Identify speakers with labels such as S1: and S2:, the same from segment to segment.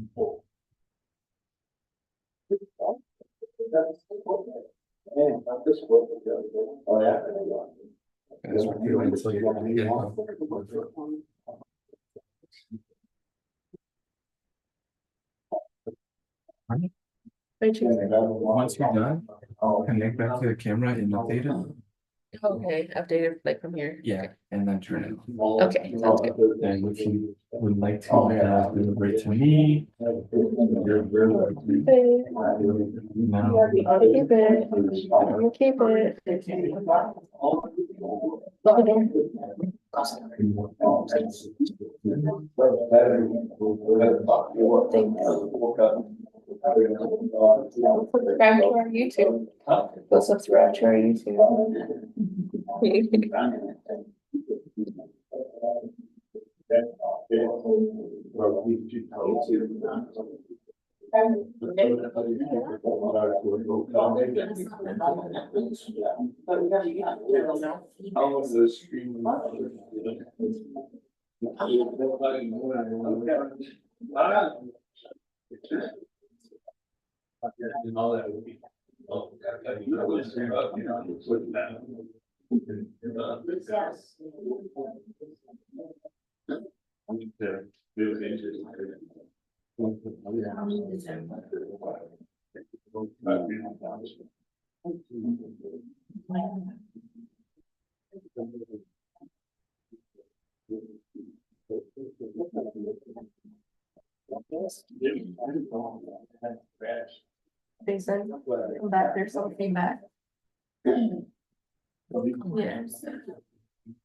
S1: Oh, yeah.
S2: That's what you wait until you're gonna get it. Once you're done, connect back to the camera and update it.
S3: Okay, updated like from here.
S2: Yeah, and then turn it on.
S3: Okay, sounds good.
S2: And if you would like to deliver it to me. You're welcome. No.
S3: I'll keep it. I'll keep it. Subscribe to our YouTube. Go subscribe to our YouTube.
S1: How was the stream? And all that would be.
S3: They said that there's some feedback. Yes.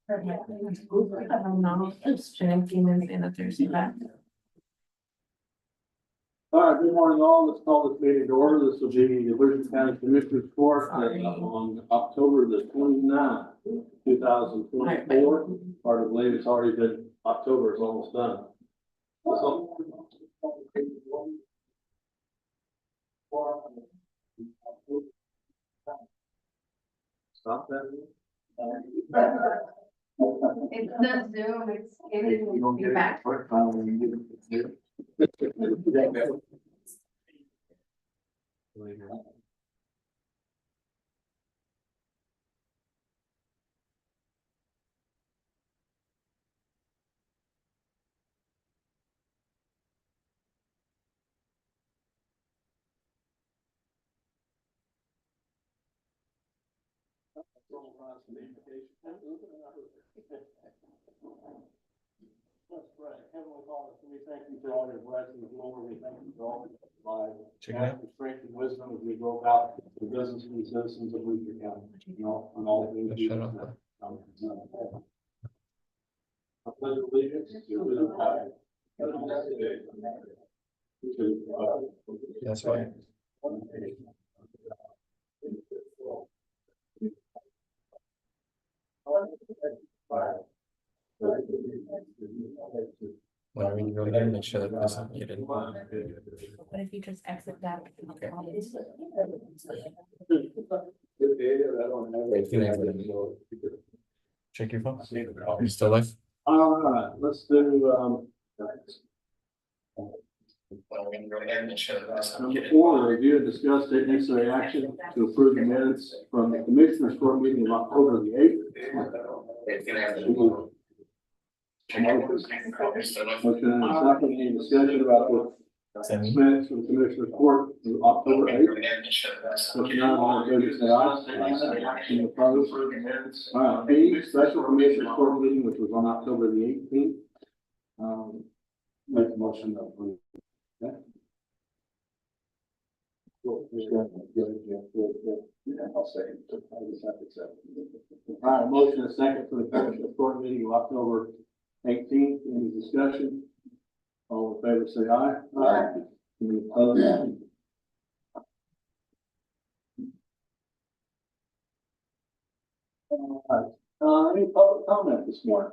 S3: I don't know, if Jen came in saying that there's feedback.
S1: All right, good morning all. Let's call this meeting to order. This will be the Brewster County Commissioners Court on October the 29th, 2024. Hard to believe it's already been October, it's almost done. Stop that.
S4: It's the Zoom, it's giving feedback.
S1: That's right. Heavenly Father, we thank you for all your blessings, Lord. We thank you for all your lives.
S2: Check it out.
S1: Strength and wisdom as we go about the business and the citizens of Brewster County. And all things.
S2: Shut up.
S1: I pledge allegiance to the flag of the United States.
S2: That's right. Whenever you go here, make sure that this is muted.
S3: What if you just exit that?
S2: Okay. Check your phone. You still live?
S1: All right, let's do, number 4, review and discuss take necessary action to approve the minutes from the Commissioners Court meeting of October the 8th. Motion and a second, any discussion about the minutes from the Commissioners Court of October 8th? Motion none, all in favor, say aye. Any opposed? All right, B, special Commissioners Court meeting, which was on October the 18th. Make a motion to approve. Okay. I'll second. All right, motion and a second for the Commissioners Court meeting of October 18th. Any discussion? All in favor, say aye. Aye. Any opposed? All right. Any public comment this morning?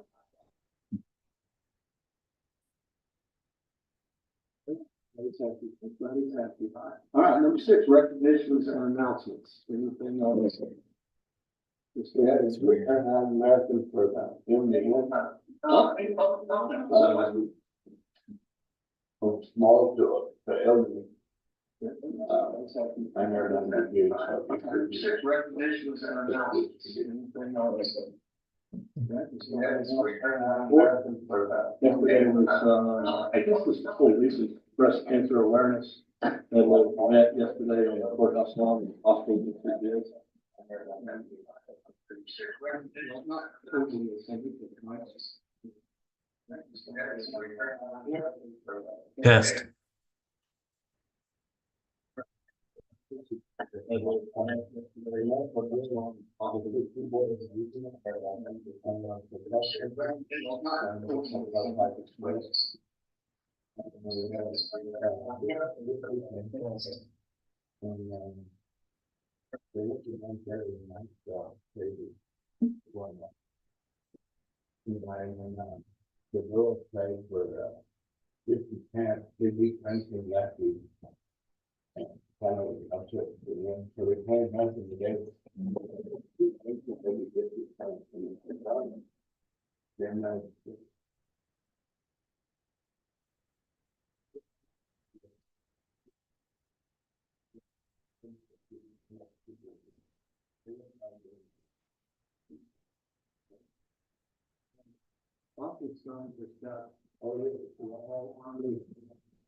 S1: All right, number 6, recognitions and announcements. Anything on this? Just go ahead and speak American for that. from small to elderly. I never done that here.
S5: Recognitions
S1: Yesterday was, I guess this whole recent breast cancer awareness that was met yesterday on the courthouse lawn in hospital district is. Not totally the same, but
S2: Test.
S1: The girls play for, this is camp, big week, Wednesday, last week. And kind of up to it, so they play nothing today. Then, Office signs are stuff, all army,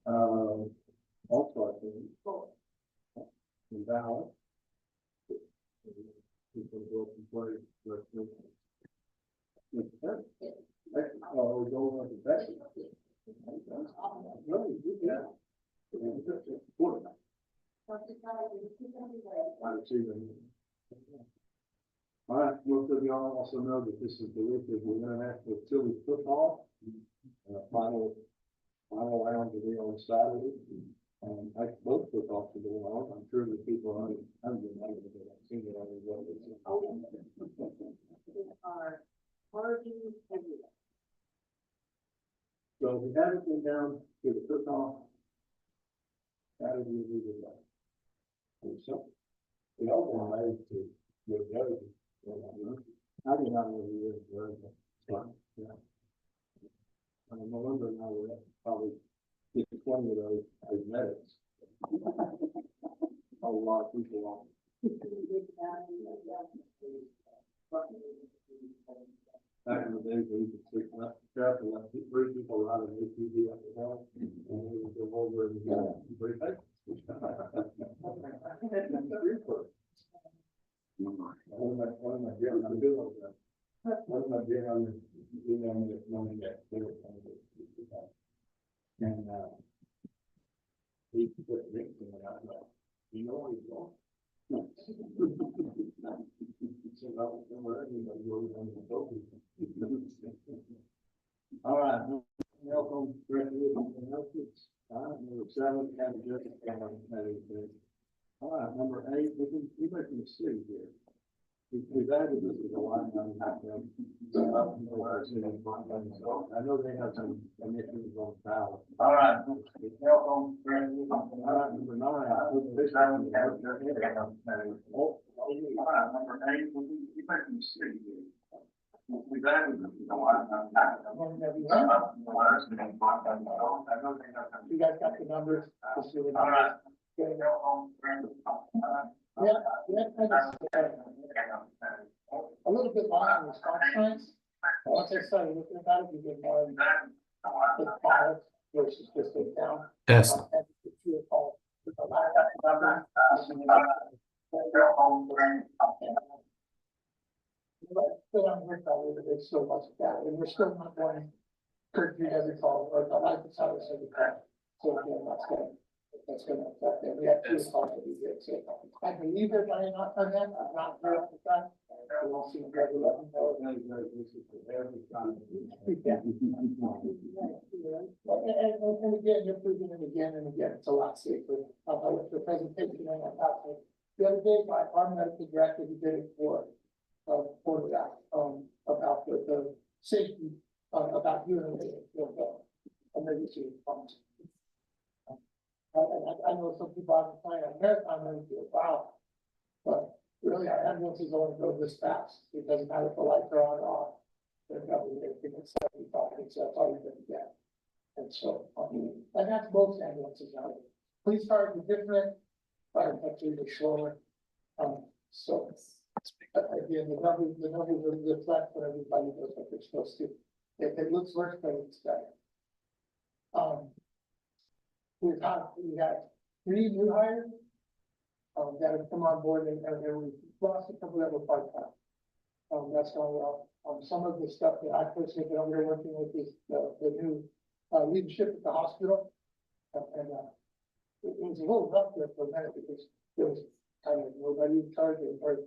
S1: all sorts of. And ballot. People go from place, but. Oh, go on to that. No, you do that. I see them. All right, most of y'all also know that this is the week of the international Philly football. Final round will be on Saturday. I both football to go on. I'm sure the people are hungry. I've seen it already. So if you haven't been down to the football, Saturday will be the day. So, we all want to go together. I did not know the year very much. Yeah. November now we're at probably 20 of those as medics. A lot of people on. Back in the days, we used to take left step and let 3 people out of the ATV up the hill, and we would go over and break it. One of my dear, I'm good on that. One of my dear, I'm this morning that they were trying to do that. And, he put drinks in it, I was like, you know what he's going? So I was somewhere, anybody goes on the boat. All right, welcome, announcements. Number 7, county justice. All right, number 8, we can see here. We've added this as a line item. I know they have some initiatives on the ballot. All right. All right, number 9. Number 8, we can see here. We've added this as a line item.
S6: You guys got the numbers?
S1: All right.
S6: A little bit behind the stop signs. Once I started looking at it, we get more the five versus just a down.
S2: Test.
S6: There's so much data, and we're still not going to do every call, or the life is how it's every call. So again, that's gonna affect them. We have 2 calls that we did, so I believe they're going not on that, I'm not sure of that. We won't see them every 11 hours. And again, you're proving it again and again, it's a lot safer. With the presentation and that, the other day, our medical director, he did it for that, about the safety, about urinating, emergency response. I know some people have to find a marathon running to a wow, but really our ambulances only go this fast. It doesn't matter if the lights are on or off. They're probably everything at 75, so that's all you're gonna get. And so, and that's most ambulances now. Police cars are different, fire trucks are slower. So, again, the numbers reflect what everybody knows what they're supposed to. If it looks worse, then it's better. We had 3 new hires. That have come on board and we lost a couple that were part-time. That's going well. Some of the stuff that I personally been over there working with is the new leadership at the hospital. And it was a little rough there for a minute because there was kind of nobody in charge or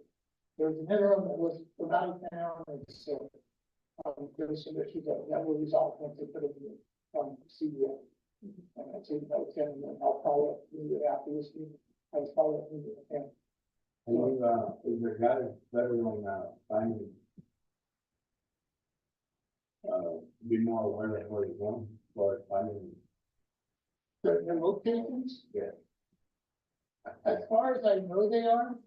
S6: there was an interim that was about town, and so there was some issues that were resolved once they put it in CEO. And that's it, that was him, and then I'll follow up immediately after this meeting. I was following up immediately.
S1: Is there guys better on, finding? Be more aware of where you're going, or finding?
S6: The locations?
S1: Yeah.
S6: As far as I know they are,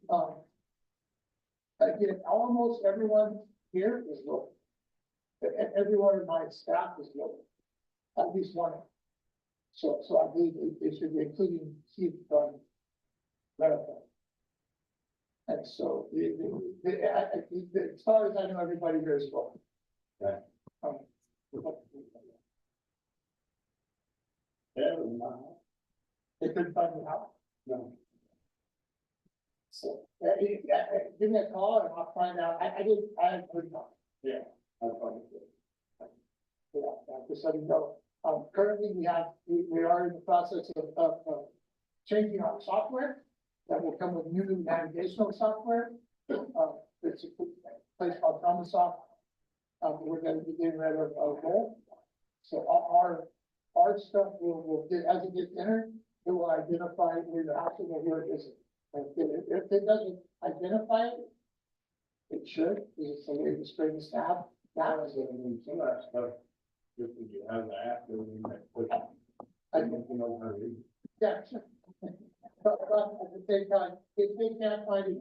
S6: again, almost everyone here is local. Everyone in my staff is local, at least one. So I believe they should be including Chief Medical. And so as far as I know, everybody here is local.
S1: Right.
S6: They couldn't find me out.
S1: No.
S6: So, give me a call and I'll find out. I haven't heard nothing.
S1: Yeah. I'll find it.
S6: Yeah, just so you know, currently we are in the process of changing our software. That will come with new navigational software. It's a place called Promisoft. We're going to be getting rid of Roll. So our stuff will get, as it gets entered, it will identify where the house is or where it isn't. And if it doesn't identify it, it should, because it's the way the string is staffed. Now is
S1: Some of that stuff, just when you have the app, you might
S6: I
S1: you know how to read.
S6: yeah, sure. But at the same time, if they can't find it,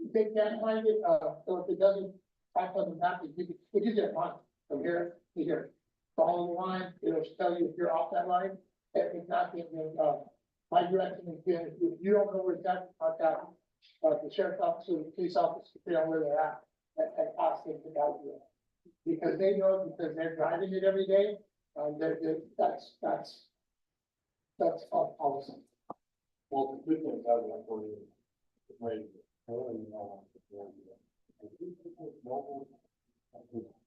S6: if they can't find it, so if it doesn't pop on the map, it gives you a line from here to here. Follow the line, it'll tell you if you're off that line. If not, then, my direction is good. If you don't know where it's at, contact the sheriff's office or the police office to figure out where they're at and ask them to guide you. Because they know, because they're driving it every day, that's our policy.
S1: Well, the good thing about that for you, right?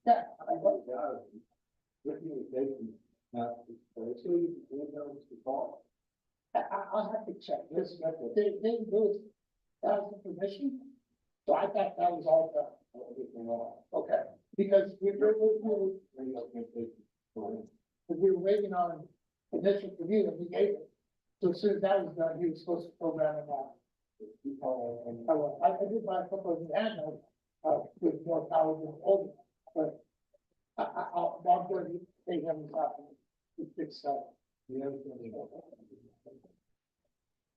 S6: Yeah, I know. I'll have to check this, but they do that was the permission. So I thought that was all done. Okay, because we were waiting on initial review and we gave it. So as soon as that was done, he was supposed to program it out. I did buy a couple of new handhelds, with more power than older, but I'm going to pay him this afternoon to fix that.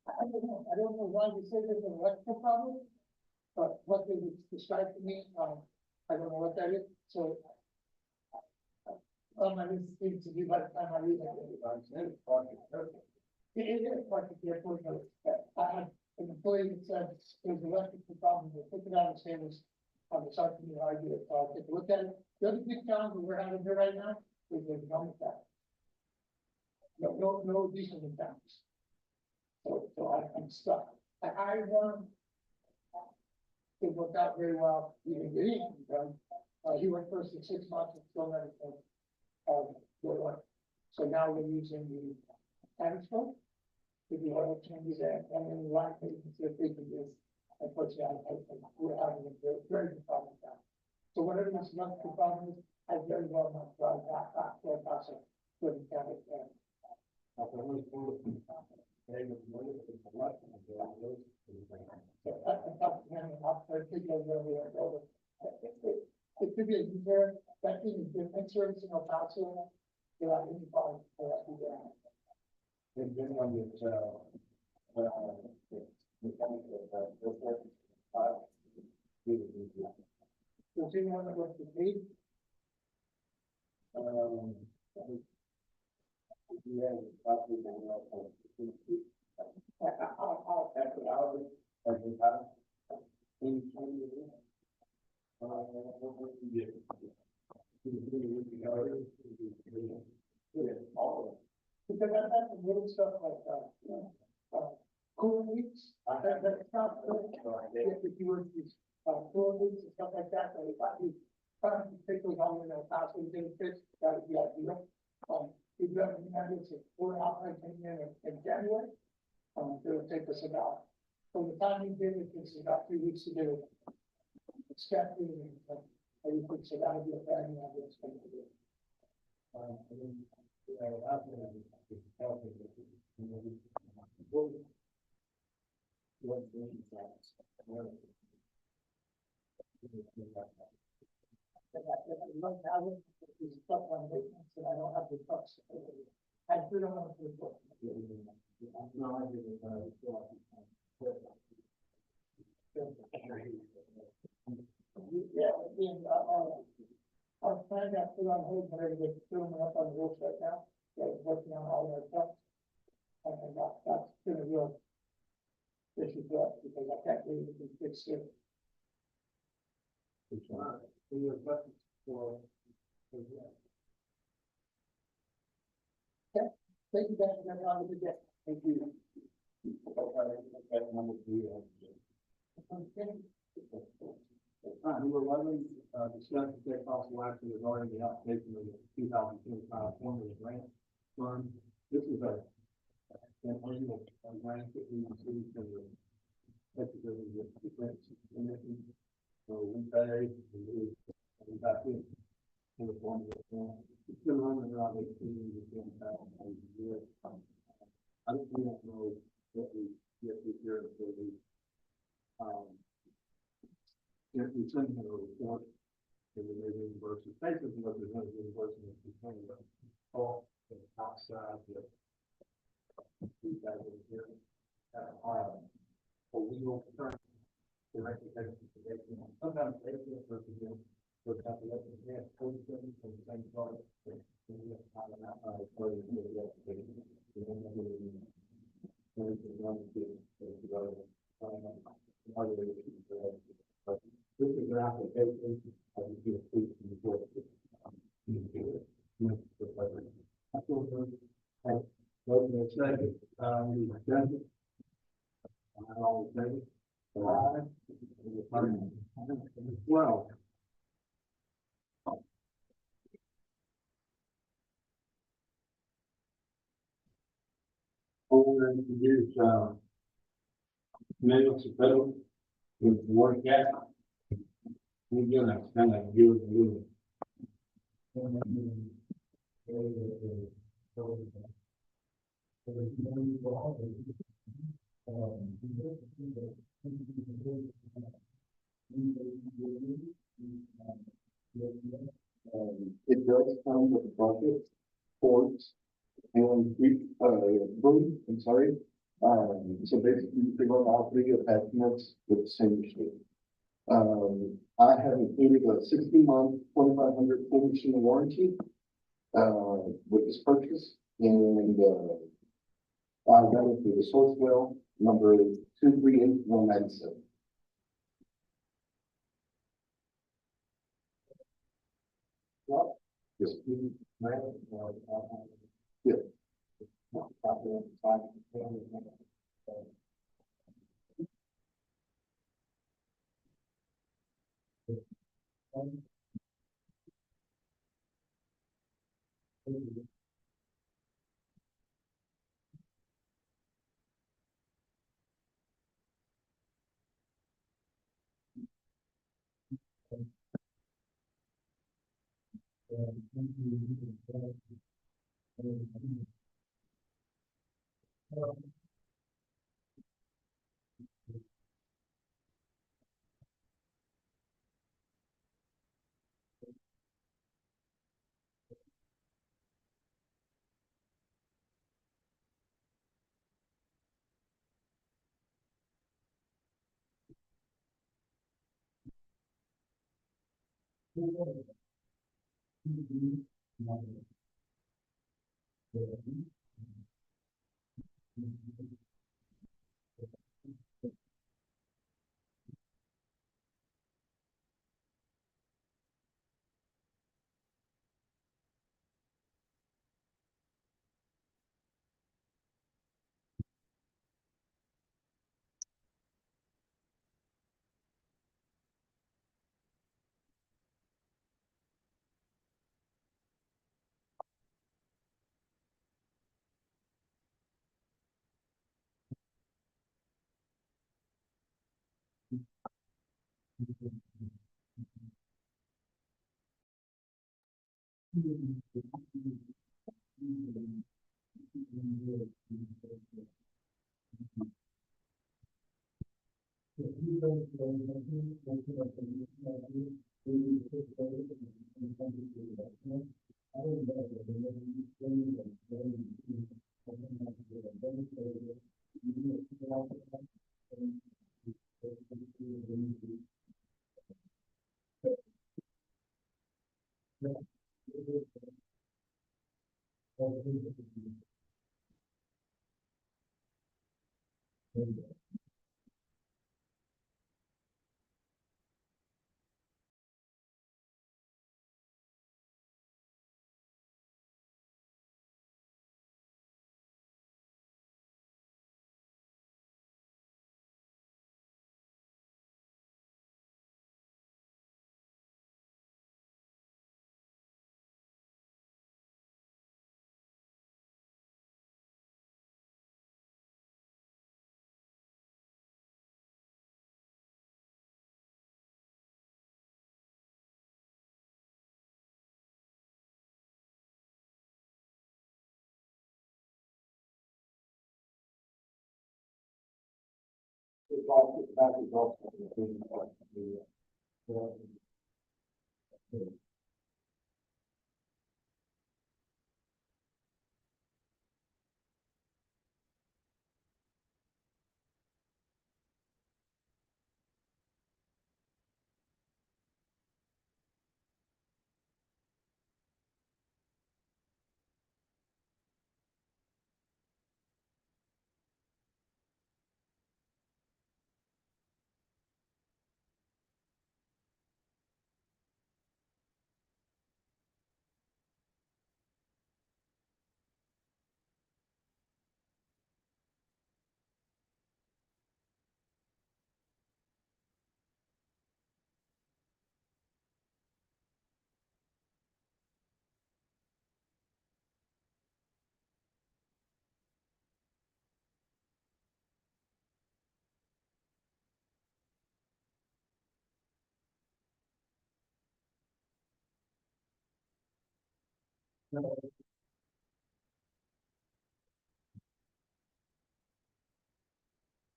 S6: I don't know why they say there's an electrical problem, but what they described to me, I don't know what that is, so. I need things to do by the time I read it. It is part of the airport, but I had an employee that said there's an electrical problem, they took it out of standards. I'm sorry for me, I do it, take a look at it. The other big challenge that we're having here right now is the economic tax. No diesel in towns. So I'm stuck. It worked out very well, he didn't get anything done. He went first in 6 months and still never came. So now we're using the telescope to do oil changes and then the line can see if they can do. Unfortunately, we're having a very good problem with that. So whatever this electrical problem is, I very well not drive back to our process for the county. It could be a user that thing is different servicing El Paso. There are any problems for that.
S1: They've been on this,
S6: Does anyone that was the paid?
S1: Yeah. I'll check it out.
S6: Because that's the little stuff like, cool weeks, that's not, if you were these, cool weeks and stuff like that, so if I do, particularly on your house, we did this, that would be ideal. If you have any ideas of four outside in January, it'll take us about, from the time you did it, it's about 3 weeks to do it. It's definitely, everything, so that would be a bad idea, it's going to do. Stuff on maintenance, and I don't have the trucks. I do not want to do it. Yeah, and, our plan got put on hold, but we're filling up on the roofs right now. They're working on all their stuff. And that's been a real issue for us, because I can't believe it fixed it. Okay, thank you guys, and have a good day. Thank you.
S1: Number 11, discuss and take possible action regarding the application of the 2025 formula grant fund. This is an annual grant that we received from the Secretary of the Defense Commission. So we pay, we got it in the formula grant. It's been running around 18 to 10,000 a year. I don't know what we get this year for the, if we send them a report, and then they reimburse it, basically what they're going to reimburse them is between the cost and outside the feedback of the year. For legal terms, the recommendations, sometimes they can represent, for example, they have code studies from the same part. This is an application, you can see from the board. Motion is second, discussion. All in favor? Aye. 12. Over to use, manual support with work at. We're gonna kind of give it a little. It does come with a bucket, forks, and broom, I'm sorry. So basically you can run all three attachments with the same machine. I have included a 60-month, 2,500 full machine warranty, with this purchase, and, I got it through the source well, number 238197. Well, just, yeah.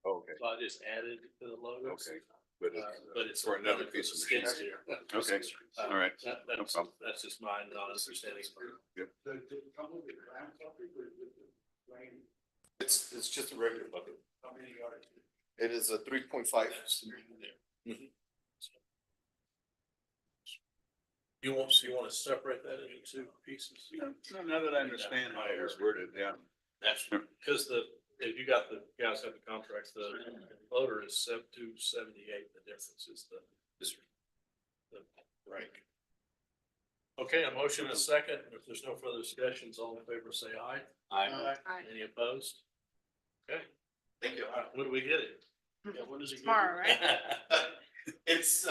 S5: Okay,
S7: So I just added to the logo.
S5: okay,
S7: But it's
S5: for another piece of
S7: skid
S5: machinery.
S7: steer.
S5: Okay, all right.
S7: That's,
S5: problem.
S7: that's just my non-understanding.
S5: It's just a regular bucket. It is a 3.5.
S7: You want to separate that into two pieces?
S5: Now that I understand how it was worded, yeah.
S7: That's because if you got the guys have the contracts, the loader is 278. The difference is the rank. Okay, a motion and a second. If there's no further discussions, all in favor say aye.
S5: Aye.
S7: Any opposed? Okay.
S5: Thank you.
S7: When do we get it? Yeah, when does it?
S3: Tomorrow, right?
S5: It's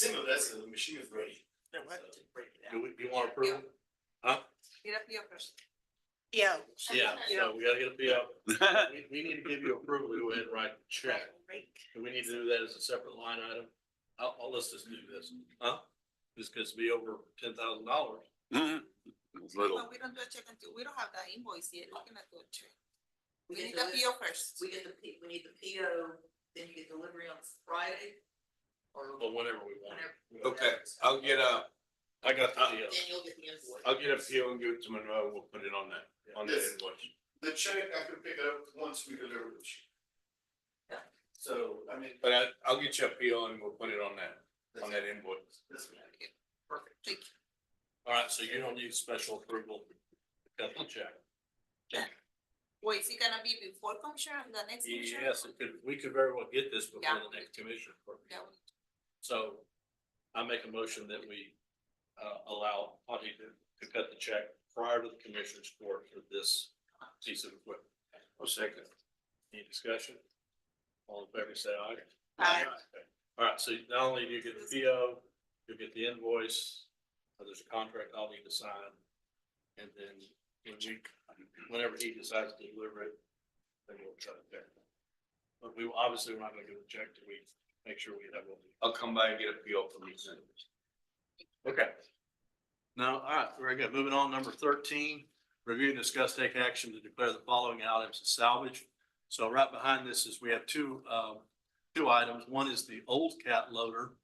S5: similar, that's the machine is ready.
S7: You want approval? Huh?
S4: Get up here first.
S3: Yeah.
S7: Yeah, so we gotta get a PO. We need to give you approval to go ahead and write a check. And we need to do that as a separate line item. Let's just do this, huh? This could be over $10,000.
S5: It's little.
S4: Well, we don't do a check until, we don't have that invoice yet, we're gonna do a check. We need the PO first.
S8: We need the PO, then you get delivery on Friday.
S7: Or whenever we want.
S5: Okay, I'll get
S7: I got the PO.
S8: Then you'll get the invoice.
S5: I'll get a PO and give it to Monroe, we'll put it on that
S7: Yes.
S5: invoice. The check, I can pick it up once we deliver the check.
S8: Yeah.
S5: So, I mean. But I'll get you a PO and we'll put it on that invoice.
S8: Perfect.
S4: Thank you.
S7: All right, so you don't need special approval to cut the check.
S4: Wait, is it gonna be before commissioner, the next commissioner?
S7: Yes, we could very well get this before
S4: Yeah.
S7: the next commissioner. court meeting.
S4: Yeah.
S7: So I make a motion that we, allow Audie to cut the check prior to the commissioner's court for this piece of equipment. I'll second. Any discussion? All in favor, say aye.
S4: Aye.
S7: Okay. All right, so not only do you get the PO, you'll get the invoice, there's a contract I'll need to sign. And then whenever he decides to deliver it, then we'll cut it there. But obviously, we're not gonna give a check till we make sure we have what we.
S5: I'll come by and get a PO from you soon.
S7: Okay. Now, all right, very good. Moving on, number 13, review and discuss, take action to declare the following items as salvage. So right behind this is we have two items. One is the old cat loader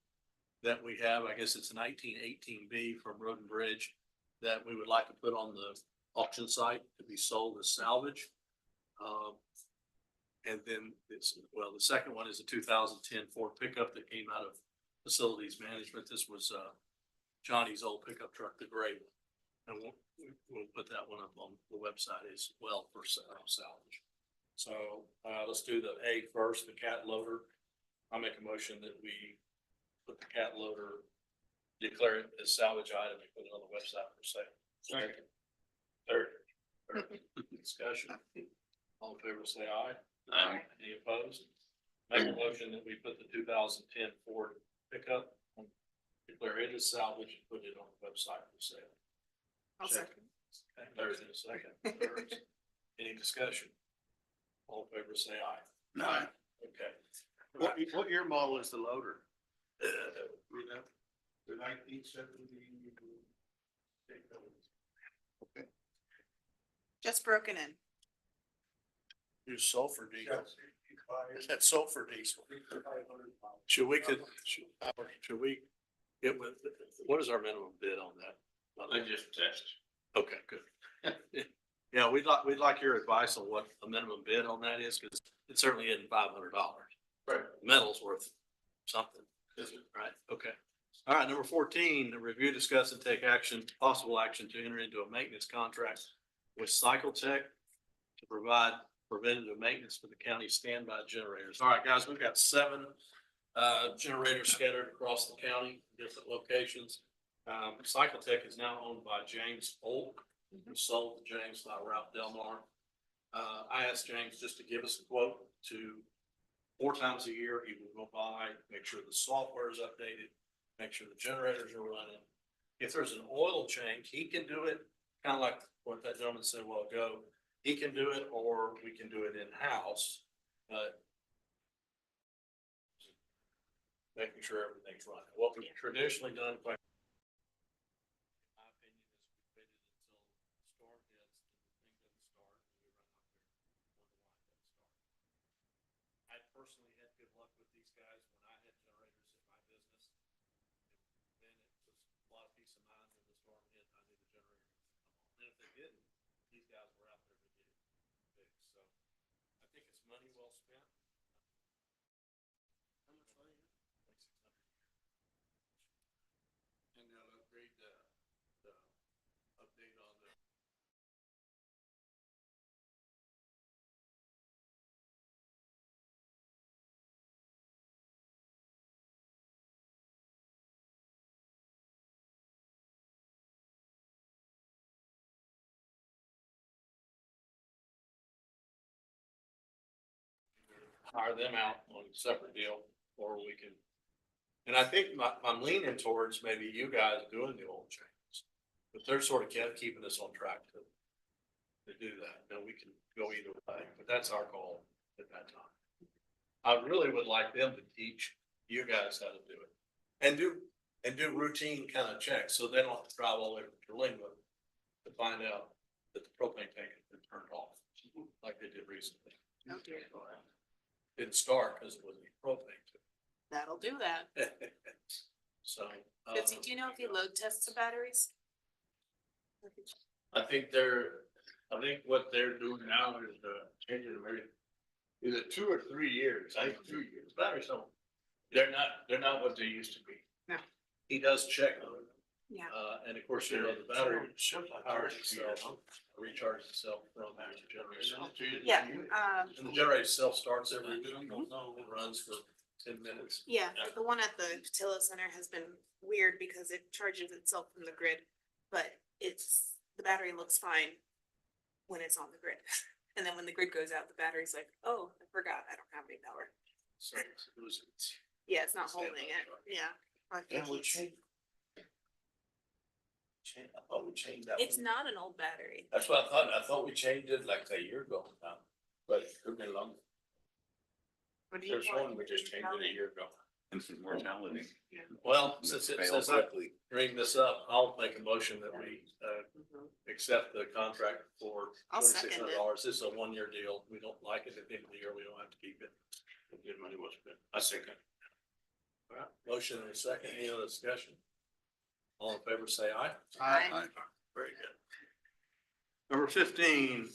S7: that we have. I guess it's a 1918B from Road and Bridge that we would like to put on the auction site to be sold as salvage. And then the second one is a 2010 Ford pickup that came out of facilities management. This was Johnny's old pickup truck, the gray one. And we'll put that one up on the website as well for salvage. So let's do the A first, the cat loader. I'll make a motion that we put the cat loader, declare it as salvage item and put it on the website for sale. Second. Third. Discussion. All in favor, say aye.
S5: Aye.
S7: Any opposed? Make a motion that we put the 2010 Ford pickup, declare it as salvage and put it on the website for sale.
S4: I'll second.
S7: Okay, there's in a second. Third. Any discussion? All in favor, say aye.
S5: Aye.
S7: Okay.
S5: What year model is the loader?
S7: You know,
S5: The 1970.
S4: Just broken in.
S7: use sulfur diesel. That's sulfur diesel. Should we get with, what is our minimum bid on that?
S5: I just test.
S7: Okay, good. Yeah, we'd like your advice on what a minimum bid on that is, because it certainly isn't $500.
S5: Right.
S7: Metal's worth something, right? Okay. All right, number 14, the review, discuss, and take possible action to enter into a maintenance contract with Cycle Tech to provide preventative maintenance for the county standby generators. All right, guys, we've got 7 generators scattered across the county, different locations. Cycle Tech is now owned by James Polk, who sold to James by Ralph Delmar. I asked James just to give us a quote to 4 times a year. He will go by, make sure the software is updated, make sure the generators are running. If there's an oil change, he can do it, kind of like what that gentleman said a while ago. He can do it, or we can do it in-house, but making sure everything's running. What we've traditionally done, quite in my opinion, is we waited until the storm hits, and the thing doesn't start, and we run out there when the line doesn't start. I personally had good luck with these guys when I had generators in my business. Then it was a lot of peace of mind when the storm hit, I knew the generator was come on. And if they didn't, these guys were out there to get it fixed. So I think it's money well spent. How much money? Like $600. And they'll upgrade the update on the. Hire them out on a separate deal, or we can. And I think I'm leaning towards maybe you guys doing the oil changes, but they're sort of keeping us on track to do that. Then we can go either way, but that's our call at that time. I really would like them to teach you guys how to do it and do routine kind of checks, so they don't have to drive all the way to Terlingwood to find out that the propane tank has been turned off, like they did recently.
S4: Okay.
S7: Didn't start because it wasn't propane.
S4: That'll do that.
S7: So.
S4: Betsy, do you know if he load tests the batteries?
S5: I think what they're doing now is changing them every, is it 2 or 3 years? I think 2 years. Batteries don't, they're not what they used to be.
S7: He does check them.
S3: Yeah.
S7: And of course, you know, the battery powers itself, recharges itself from the generator.
S3: Yeah,
S7: And the generator itself starts every week, it runs for 10 minutes.
S3: yeah, the one at the Patillo Center has been weird because it charges itself from the grid, but the battery looks fine when it's on the grid. And then when the grid goes out, the battery's like, oh, I forgot, I don't have any power.
S7: So it was,
S3: Yeah, it's not holding it, yeah.
S5: And we changed. I thought we changed that.
S3: It's
S5: one.
S3: not an old battery.
S5: That's what I thought. I thought we changed it like a year ago now, but it could be longer.
S3: What do you
S5: There's
S3: want?
S5: one, we just changed it a year ago.
S2: Infant mortality.
S7: well, since I bring this up, I'll make a motion that we, accept the contract for
S3: I'll second it.
S7: $2,600. This is a 1-year deal. We don't like it at the end of the year, we don't have to keep it.
S5: Good money was spent. I second.
S7: All right, motion and a second, any other discussion? All in favor, say aye.
S3: Aye.
S7: Very good. Number 15,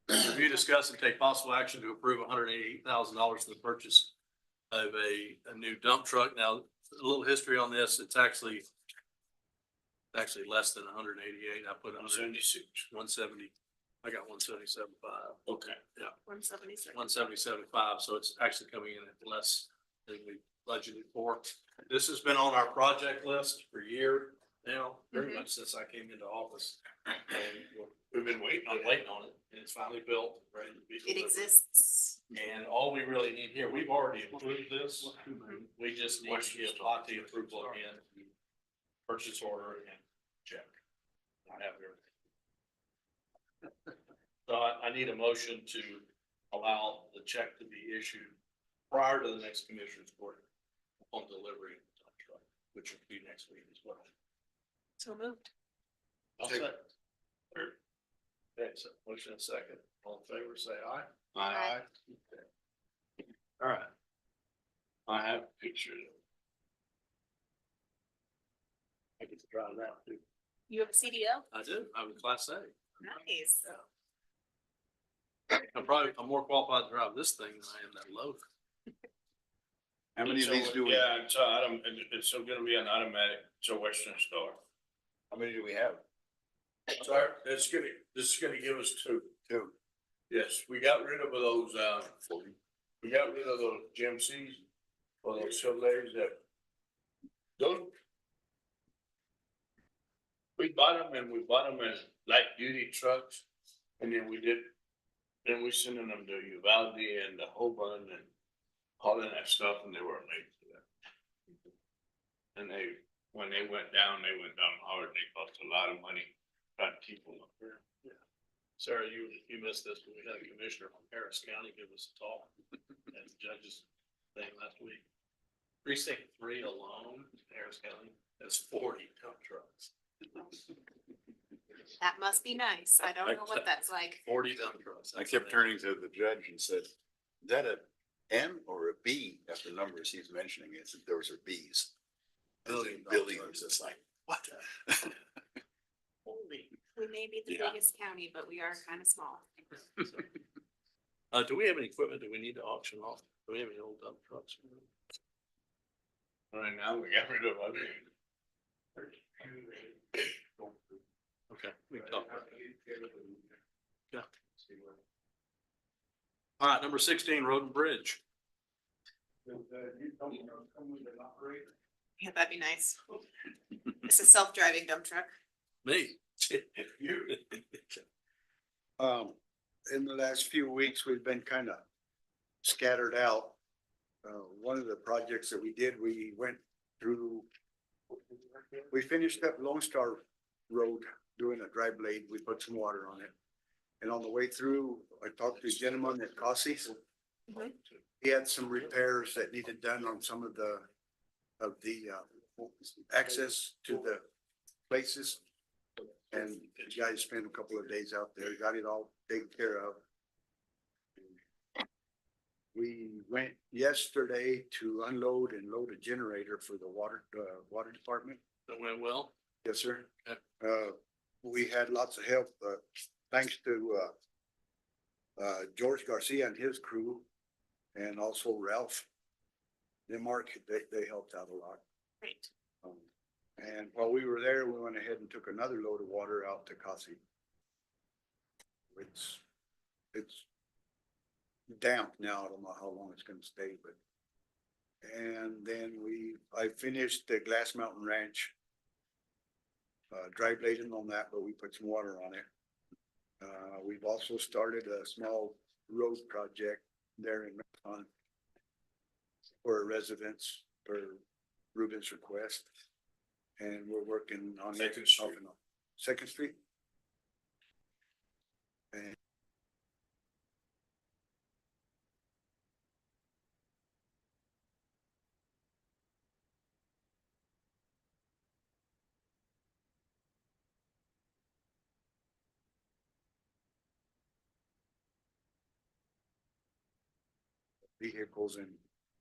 S7: review, discuss, and take possible action to approve $188,000 for the purchase of a new dump truck. Now, a little history on this, it's actually less than 188. I put
S5: 76.
S7: 170. I got 177.5.
S5: Okay.
S3: 176.
S7: 177.5, so it's actually coming in at less than we budgeted for. This has been on our project list for a year now, pretty much since I came into office. And
S5: We've been waiting on
S7: I'm waiting on it, and it's finally built, ready to be
S3: It
S7: delivered.
S3: exists.
S7: And all we really need here, we've already approved this, we just need to give Lottie approval again, purchase order and check. I have everything. So I need a motion to allow the check to be issued prior to the next commissioner's court on delivery of the dump truck, which will be next week as well.
S3: So moved.
S7: I'll second. Okay, so motion and second, all in favor, say aye.
S3: Aye.
S7: Okay. All right.
S5: I have pictures.
S7: I get to drive that too.
S3: You have a CDL?
S7: I do, I'm a class A.
S3: Nice.
S7: I'm more qualified to drive this thing than I am that loader.
S2: How many of these do we?
S5: Yeah, it's still gonna be an automatic, it's a Western Star.
S2: How many do we have?
S5: Sorry, this is gonna give us two.
S2: Two.
S5: Yes, we got rid of those, we got rid of those GMCs, or those Chevrolets that, those. We bought them as light duty trucks, and then we sending them to Uvalde and the Holborn and all of that stuff, and they weren't made for that. And when they went down hard, they cost a lot of money trying to keep them up there.
S7: Sarah, you missed this, but we had a commissioner from Harris County give us a talk at the judges thing last week. Precinct 3 alone, in Harris County, has 40 dump trucks.
S3: That must be nice. I don't know what that's like.
S7: 40 dump trucks.
S2: I kept turning to the judge and said, is that a M or a B after numbers he's mentioning? It said those are Bs. Billions, it's like, what?
S3: Holy. We may be the
S2: Yeah.
S3: biggest county, but we are kind of small.
S7: Do we have any equipment that we need to auction off? Do we have any old dump trucks?
S5: Right now, we got rid of them.
S7: Okay, we can talk about that. Yeah. All right, number 16, Road and Bridge.
S3: Yeah, that'd be nice. It's a self-driving dump truck.
S7: Me.
S9: In the last few weeks, we've been kind of scattered out. One of the projects that we did, we went through, we finished up Lone Star Road doing a dry blade. We put some water on it. And on the way through, I talked to a gentleman at Cossey's.
S3: Mhm.
S9: He had some repairs that needed done on some of the access to the places. And the guy spent a couple of days out there, got it all taken care of. We went yesterday to unload and load a generator for the water department.
S7: That went well.
S9: Yes, sir.
S7: Okay.
S9: We had lots of help, thanks to George Garcia and his crew, and also Ralph. And Mark, they helped out a lot.
S3: Great.
S9: And while we were there, we went ahead and took another load of water out to Kasi. It's damp now. I don't know how long it's gonna stay, but. And then I finished the Glass Mountain Ranch. Dry blading on that, but we put some water on it. We've also started a small road project there in Marathon for residents, for Ruben's request. And we're working on.
S5: Second Street.
S9: Second Street. And vehicles and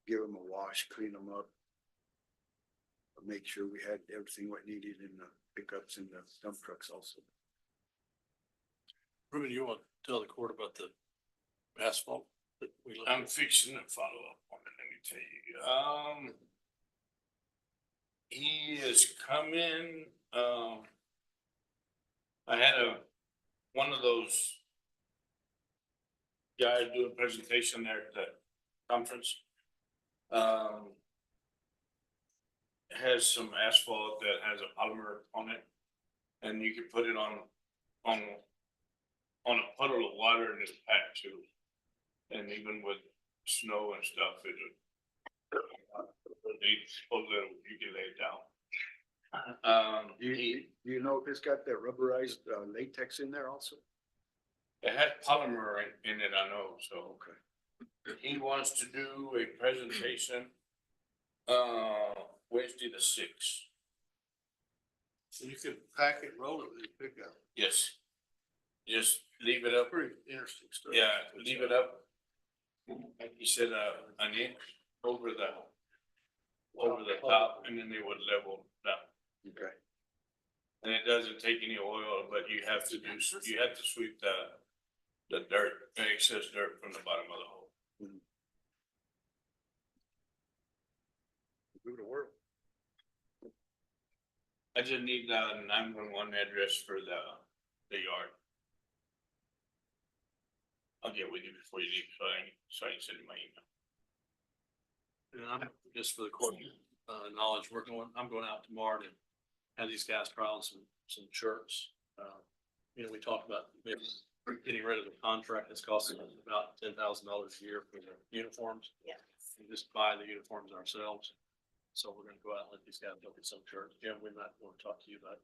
S9: give them a wash, clean them up. Make sure we had everything what needed in the pickups and the dump trucks also.
S7: Ruben, you want to tell the court about the asphalt that we looked
S5: I'm
S7: at?
S5: fixing to follow up on it, let me tell you. He is coming, I had one of those guys doing a presentation there at the conference. Has some asphalt that has a polymer on it, and you can put it on a puddle of water and it's packed too. And even with snow and stuff, you can lay it down.
S9: Do you know if it's got that rubberized latex in there also?
S5: It has polymer in it, I know, so.
S9: Okay.
S5: He wants to do a presentation, Wednesday the 6th.
S7: So you can pack it, roll it, and pick up.
S5: Yes. Just leave it up.
S7: Pretty interesting stuff.
S5: Yeah, leave it up. Like he said, an inch over the top, and then they would level down.
S9: Okay.
S5: And it doesn't take any oil, but you have to sweep the dirt, the excess dirt from the bottom of the hole.
S9: Do the work.
S5: I just need the 911 address for the yard. I'll get with you before you leave, so I can send you my email.
S7: And I'm, just for the court, knowledge, I'm going out tomorrow to have these guys try on some shirts. We talked about maybe getting rid of the contract that's costing us about $10,000 a year for the uniforms.
S3: Yes.
S7: And just buy the uniforms ourselves. So we're gonna go out and let these guys look at some shirts. Jim, we might want to talk to you about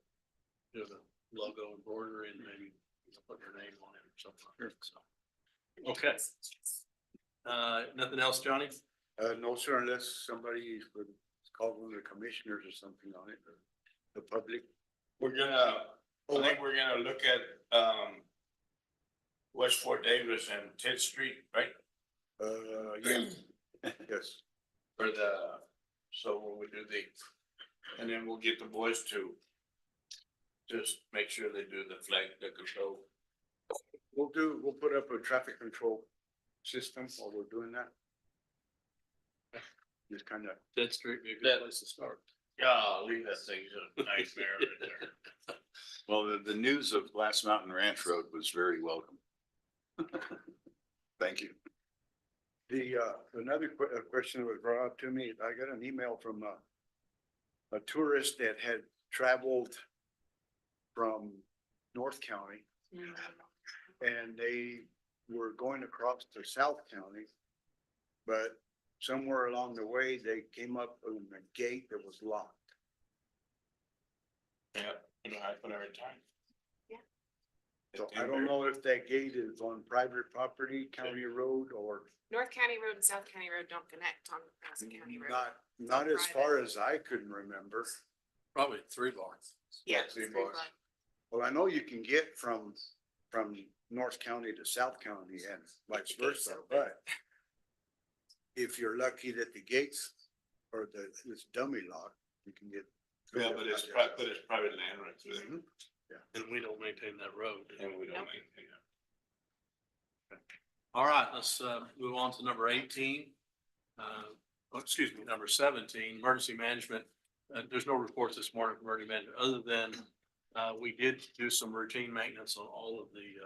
S7: doing a logo embroidery and maybe put your name on it or something. So, okay. Nothing else, Johnny?
S9: No, sir, unless somebody would call one of the commissioners or something on it, or the public.
S5: I think we're gonna look at, West Fort Davis and 10th Street, right?
S9: Yes. Yes.
S5: So when we do and then we'll get the boys to just make sure they do the flag, the control.
S9: We'll put up a traffic control system while we're doing that. Just kind of.
S7: 10th Street be a good place to start.
S5: Yeah, leave that thing, it's a nightmare right there.
S2: Well, the news of Glass Mountain Ranch Road was very welcome. Thank you.
S9: Another question that was brought up to me, I got an email from a tourist that had traveled from North County and they were going across to South County, but somewhere along the way, they came up on a gate that was locked.
S5: Yeah, it'll happen every time.
S9: So I don't know if that gate is on private property, county road, or
S3: North County Road and South County Road don't connect on Madison County Road.
S9: not as far as I could remember.
S7: Probably 3 blocks.
S3: Yeah.
S5: Three
S3: it's
S5: blocks.
S3: like-
S9: Well, I know you can get from North County to South County and vice versa, but if you're lucky that the gates or this dummy lock, you can get.
S5: Yeah, but it's private land right through there,
S9: Mhm.
S7: And we don't maintain that road.
S5: and we don't
S3: Nope.
S5: maintain it.
S7: All right, let's move on to number 18. Excuse me, number 17, emergency management there's no reports this morning from emergency management, other than, we did do some routine maintenance on all of the,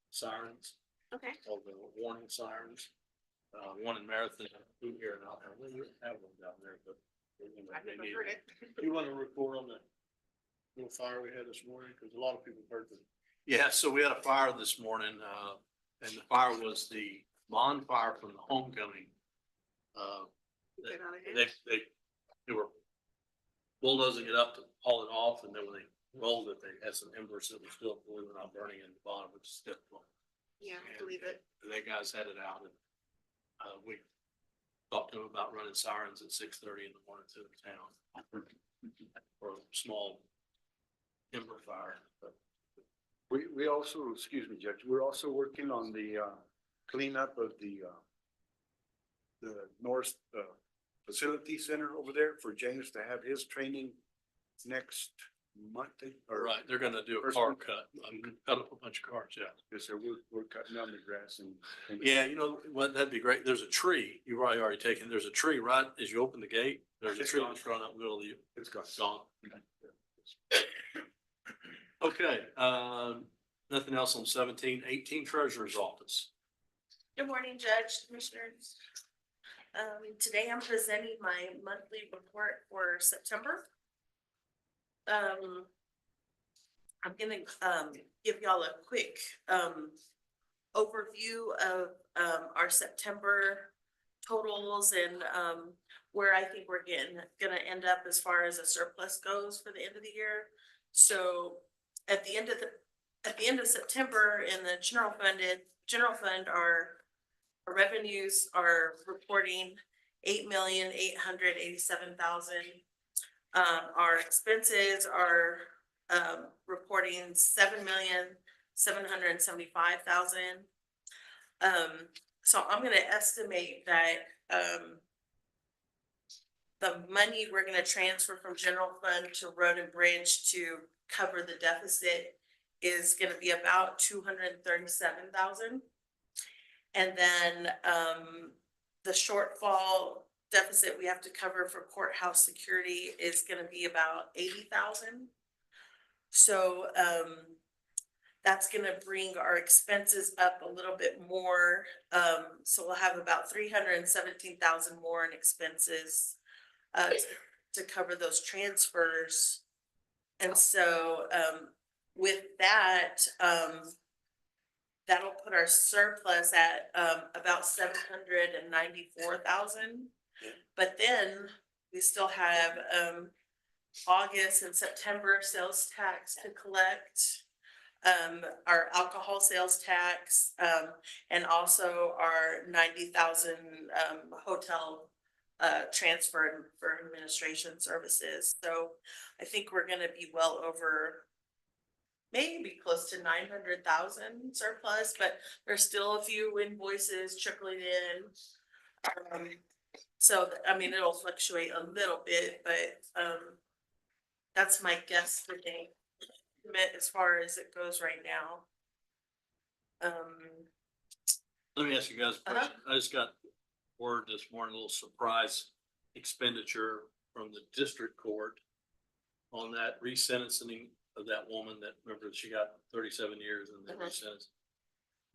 S7: sirens,
S3: Okay.
S7: all the warning sirens. One in Marathon, two here and out there. We have one down there, but.
S3: I've
S7: they
S3: never
S7: need
S3: heard it.
S7: You want to report on the little fire we had this morning? Because a lot of people heard it. Yeah, so we had a fire this morning, and the fire was the bonfire from the homecoming.
S3: Get out of here.
S7: They were bulldozing it up to haul it off, and then when they rolled it, they had some embers that were still, believe it or not, burning in the bottom, which is difficult.
S3: Yeah, I believe it.
S7: They guys had it out, and we talked to them about running sirens at 6:30 in the morning to the town for a small timber fire. But
S9: We also, excuse me, Judge, we're also working on the cleanup of the North Facility Center over there for James to have his training next month. Or
S7: right, they're gonna do a
S9: First
S7: car
S9: one.
S7: cut. I'm gonna cut up a bunch of cars, yeah.
S9: Yes, sir, we're cutting down the grass and.
S7: Yeah, you know what, that'd be great. There's a tree, you've already taken, there's a tree right as you open the gate. There's a
S9: It's
S7: tree
S9: gone.
S7: that's growing up in the middle of you.
S9: It's gone.
S7: Gone. Okay, nothing else on 17, 18 treasurer's office.
S10: Good morning, Judge, Commissioners. Today I'm presenting my monthly report for September. I'm gonna, give y'all a quick, overview of, our September totals and, where I think we're gonna end up as far as a surplus goes for the end of the year. So at the end of September in the general fund, our revenues are reporting $8,887,000. Our expenses are, reporting $7,775,000. So I'm gonna estimate that, the money we're gonna transfer from general fund to road and bridge to cover the deficit is gonna be about $237,000. And then, the shortfall deficit we have to cover for courthouse security is gonna be about 80,000. So, that's gonna bring our expenses up a little bit more. So we'll have about 317,000 more in expenses, to cover those transfers. And so, with that, that'll put our surplus at, about 794,000. But then we still have, August and September sales tax to collect, our alcohol sales tax, and also our 90,000, hotel transfer for administration services. So I think we're gonna be well over, maybe close to 900,000 surplus, but there's still a few invoices trickling in. So, I mean, it'll fluctuate a little bit, but, that's my guess today, as far as it goes right now.
S7: Let me ask you guys a question. I just got word this morning, a little surprise expenditure from the district court on that resentencing of that woman that, remember, she got 37 years and then resentenced.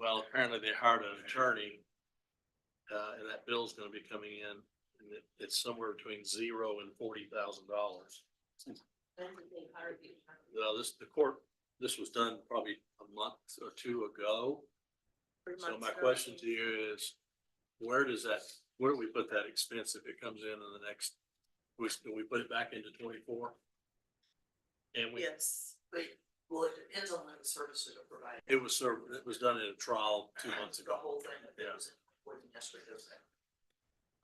S7: Well, apparently they hired an attorney, and that bill's gonna be coming in, and it's somewhere between $0 and $40,000. Well, this was done probably a month or two ago. So my question to you is, where do we put that expense if it comes in the next, do we put it back into 24? And
S10: Yes.
S8: Well, it depends on the services are provided.
S7: it was done in a trial 2 months
S8: The
S7: ago.
S8: whole thing that
S7: Yeah.
S8: goes in, more than yesterday goes in.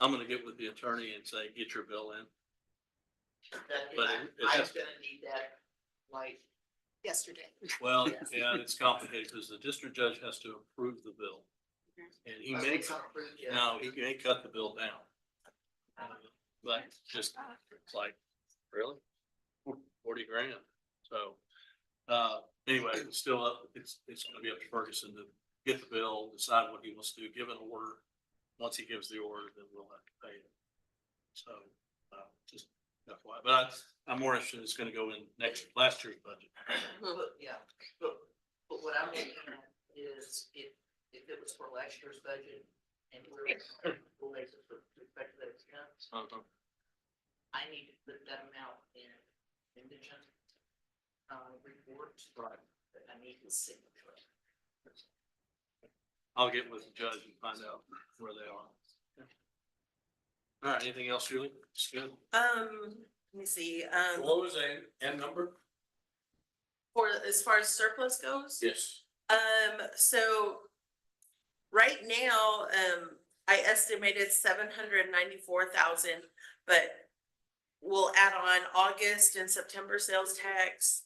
S7: I'm gonna get with the attorney and say, get your bill in.
S8: That,
S7: But
S8: I'm
S7: it has-
S8: gonna need that, like,
S3: Yesterday.
S7: Well,
S8: Yes.
S7: yeah, it's complicated because the district judge has to approve the bill. And he may,
S8: it's not approved yet.
S7: no, he may cut the bill down. But just, it's like, really? 40 grand. So, anyway, it's still up, it's gonna be up to Ferguson to get the bill, decide what he wants to do, give an order. Once he gives the order, then we'll have to pay it. So, just That's why, but I'm more interested, it's gonna go in last year's budget.
S8: Yeah, but what I'm looking at is if it was for last year's budget and we're related with respect to that expense, I need to put that amount in indigent report.
S7: Right.
S8: But I need his signature.
S7: I'll get with the judge and find out where they are. All right, anything else, Julie? It's good.
S10: Let me see,
S5: What was the end number?
S10: for, as far as surplus goes?
S5: Yes.
S10: So right now, I estimated 794,000, but we'll add on August and September sales tax,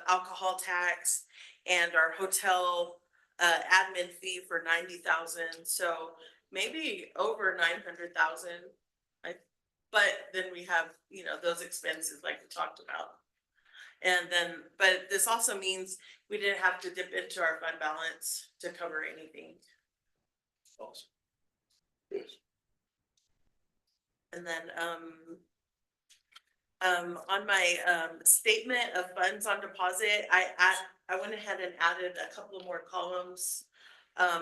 S10: alcohol tax, and our hotel, admin fee for 90,000, so maybe over 900,000. But then we have, you know, those expenses like we talked about. And then, but this also means we didn't have to dip into our fund balance to cover anything.
S7: Awesome.
S10: And then, on my, statement of funds on deposit, I went ahead and added a couple of more columns.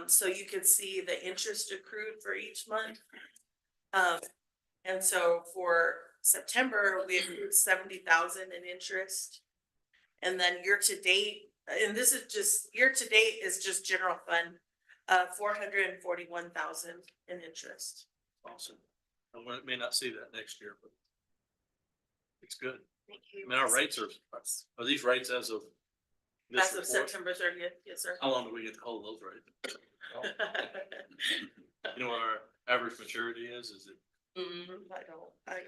S10: So you could see the interest accrued for each month. And so for September, we accrued 70,000 in interest. And then year to date, and this is just, year to date is just general fund, 441,000 in interest.
S7: Awesome. I may not see that next year, but it's good.
S3: Thank you.
S7: I mean, our rates are these rates as of this
S10: As of
S7: report?
S10: September 30th, yes, sir.
S7: How long do we get to hold those rates? You know what our average maturity is? Is it
S10: I don't, I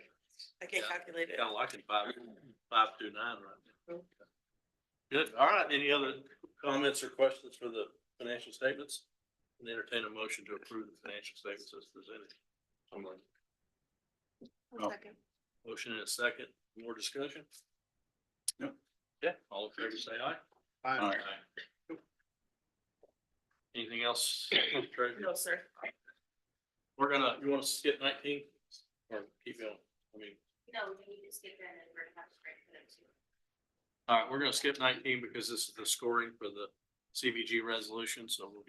S10: can't calculate it.
S7: kind of like it 5.29 right now? Good. All right. Any other comments or questions for the financial statements? And entertain a motion to approve the financial statements as presented. Someone.
S3: Second.
S7: Motion and a second. More discussion?
S2: No.
S7: Yeah. All in favor, say aye.
S2: Aye.
S7: Anything else? Treasurer?
S10: No, sir.
S7: You want to skip 19 or keep going? I mean,
S3: No, we need to skip that and we're gonna have to break it up too.
S7: all right, we're gonna skip 19 because this is the scoring for the CVG resolution, so we'll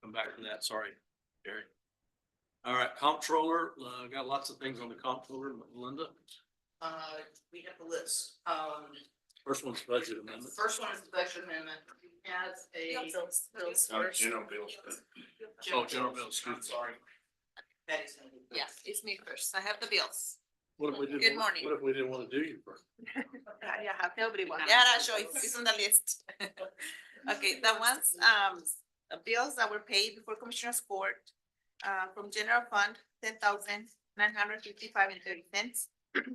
S7: come back to that. Sorry, Jerry. All right, comptroller, got lots of things on the comptroller, Linda.
S8: We have the list.
S7: First one's budget
S8: The
S7: amendment.
S8: first one is the budget amendment. We have a.
S10: Bills
S5: No,
S10: first.
S5: general bills.
S7: Oh, general bills, excuse
S8: I'm
S7: me.
S8: sorry. Patty's gonna do.
S4: Yes, it's me first. I have the bills.
S7: What if we didn't?
S4: Good morning.
S7: What if we didn't want to do you first?
S4: Yeah, nobody wants. Yeah, I'll show you. It's on the list. Okay, the ones, bills that were paid before Commissioner's Court, from general fund, 10,955.30.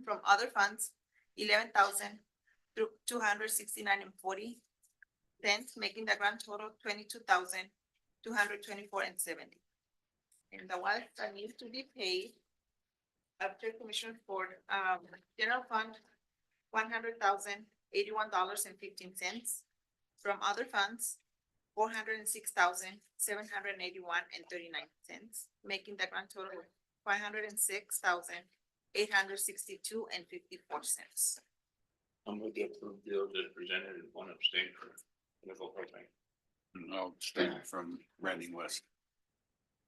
S4: From other funds, 11,269.40, making the grand total 22,224.70. And the ones that need to be paid after Commissioner's Court, general fund, $100,081.15. From other funds, 406,781.39, making the grand total 506,862.54.
S5: I'm with the approved bill that presented and one abstain for nickel propane.
S2: No, abstain from Randy West.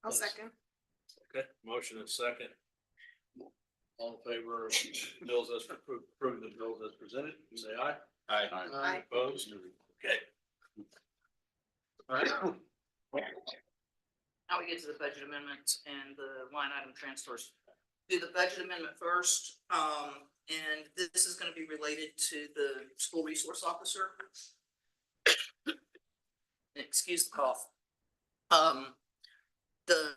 S4: I'll second.
S7: Okay, motion and second. All in favor of bills as approving the bills as presented, say aye.
S4: Aye.
S7: Opposed? Okay. All right.
S8: Now we get to the budget amendments and the line item transfers. Do the budget amendment first, and this is gonna be related to the school resource officer. Excuse the cough. The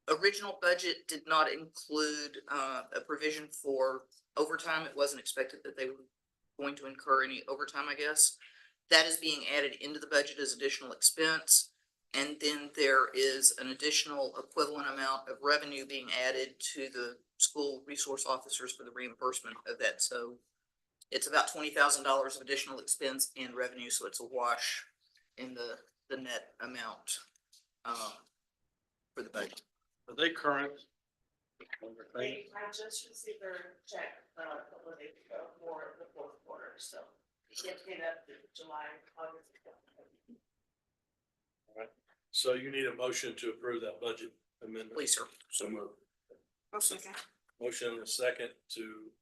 S8: original budget did not include, a provision for overtime. It wasn't expected that they were going to incur any overtime, I guess. That is being added into the budget as additional expense. And then there is an additional equivalent amount of revenue being added to the school resource officers for the reimbursement of that. So it's about $20,000 of additional expense and revenue, so it's a wash in the net amount for the budget.
S7: Are they current
S10: I just received their check, a couple of days ago for the fourth quarter, so it gets paid up in July, August.
S7: So you need a motion to approve that budget amendment.
S8: Please, sir.
S7: So moved.
S3: Okay.
S7: Motion and a second to,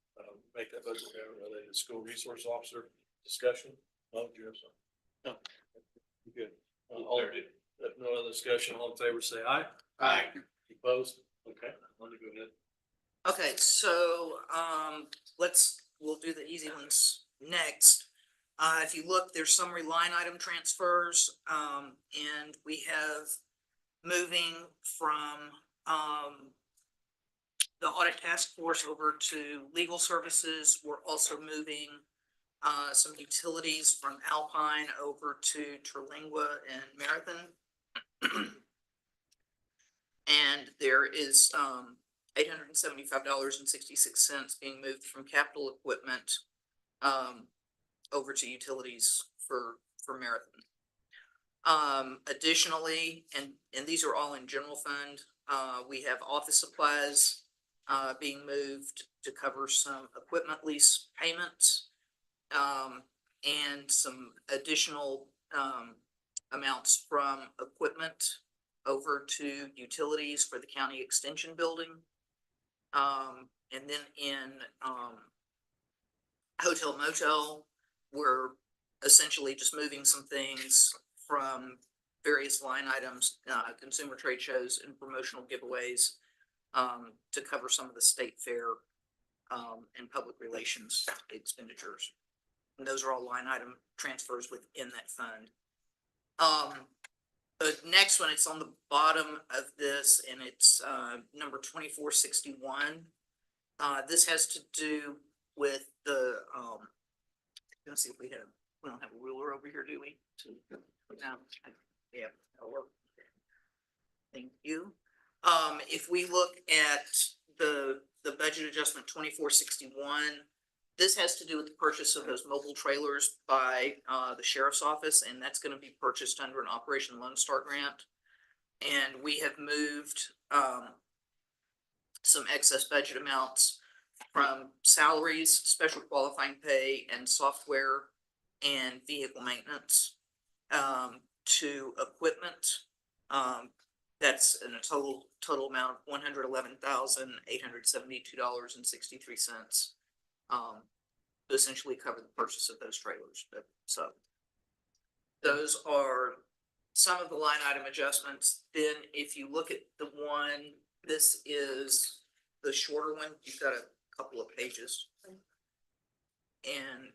S7: make that budget amendment related to school resource officer discussion. Oh, do you have something? No. You good? All, if no other discussion, all in favor, say aye.
S5: Aye.
S7: Opposed? Okay, let me go ahead.
S8: Okay, so, we'll do the easy ones next. If you look, there's summary line item transfers, and we have moving from, the audit task force over to legal services. We're also moving, some utilities from Alpine over to Terlingua and Marathon. And there is, $875.66 being moved from capital equipment, over to utilities for Marathon. Additionally, and these are all in general fund, we have office supplies, being moved to cover some equipment lease payments, and some additional, amounts from equipment over to utilities for the county extension building. And then in, hotel motel, we're essentially just moving some things from various line items, consumer trade shows and promotional giveaways, to cover some of the state fair, and public relations expenditures. And those are all line item transfers within that fund. The next one, it's on the bottom of this, and it's, number 2461. This has to do with the, let's see if we don't have a ruler over here, do we? No, yeah, that'll work. Thank you. If we look at the budget adjustment 2461, this has to do with the purchase of those mobile trailers by, the sheriff's office, and that's gonna be purchased under an Operation Lone Star grant. And we have moved, some excess budget amounts from salaries, special qualifying pay, and software and vehicle maintenance, to equipment. That's in a total amount of $111,872.63. To essentially cover the purchase of those trailers. So those are some of the line item adjustments. Then if you look at the one, this is the shorter one. You've got a couple of pages. And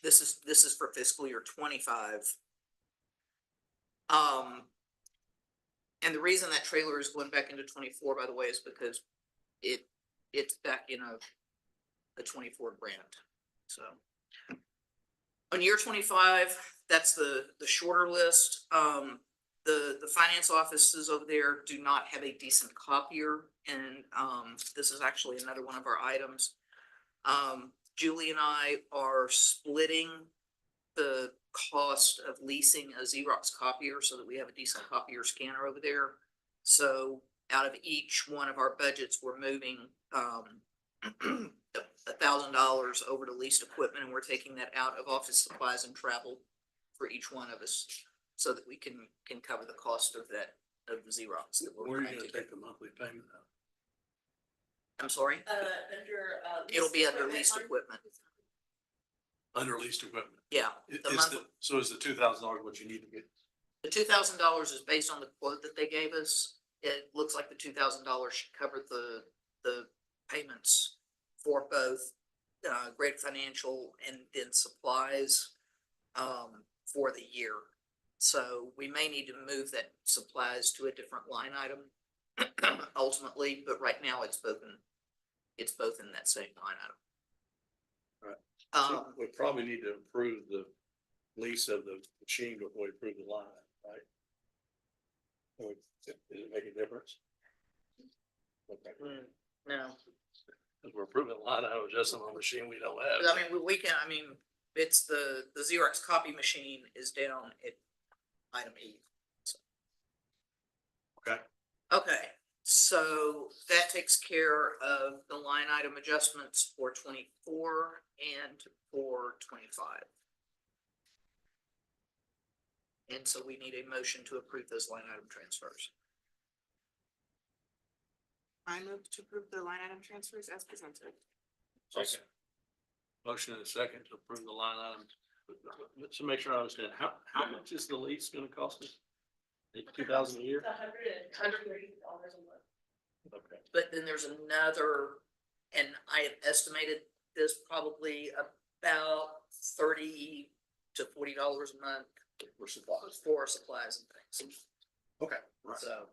S8: this is for fiscal year 25. And the reason that trailer is going back into 24, by the way, is because it's back in a 24 grant. So on year 25, that's the shorter list. The finance offices over there do not have a decent copier, and this is actually another one of our items. Julie and I are splitting the cost of leasing a Xerox copier so that we have a decent copier scanner over there. So out of each one of our budgets, we're moving $1,000 over to leased equipment, and we're taking that out of office supplies and travel for each one of us, so that we can cover the cost of that, of the Xerox. That we're
S7: Where are you
S8: trying
S7: gonna
S8: to get.
S7: take the monthly payment out?
S8: I'm sorry? It'll be under leased equipment.
S7: Under leased equipment.
S8: Yeah. The monthly,
S7: So is the $2,000 what you need to get?
S8: the $2,000 is based on the quote that they gave us. It looks like the $2,000 should cover the payments for both, Great Financial and then supplies, for the year. So we may need to move that supplies to a different line item ultimately, but right now it's both in that same line item.
S7: So we probably need to approve the lease of the machine before we approve the line, right? Does it make a difference? Okay.
S8: No,
S7: Because we're approving a line item just on a machine we don't have.
S8: but I mean, we can, it's the Xerox copy machine is down at item E. So.
S7: Okay.
S8: Okay, so that takes care of the line item adjustments for 24 and for 25. And so we need a motion to approve those line item transfers.
S3: I move to approve the line item transfers as presented.
S7: Second. Motion and a second to approve the line item. To make sure I understand, how much is the lease gonna cost us? 2,000 a year?
S10: $130 a month.
S7: Okay.
S8: But then there's another, and I have estimated this probably about $30 to $40 a month
S7: For supplies.
S8: for supplies and things.
S7: Okay. Right.
S8: So,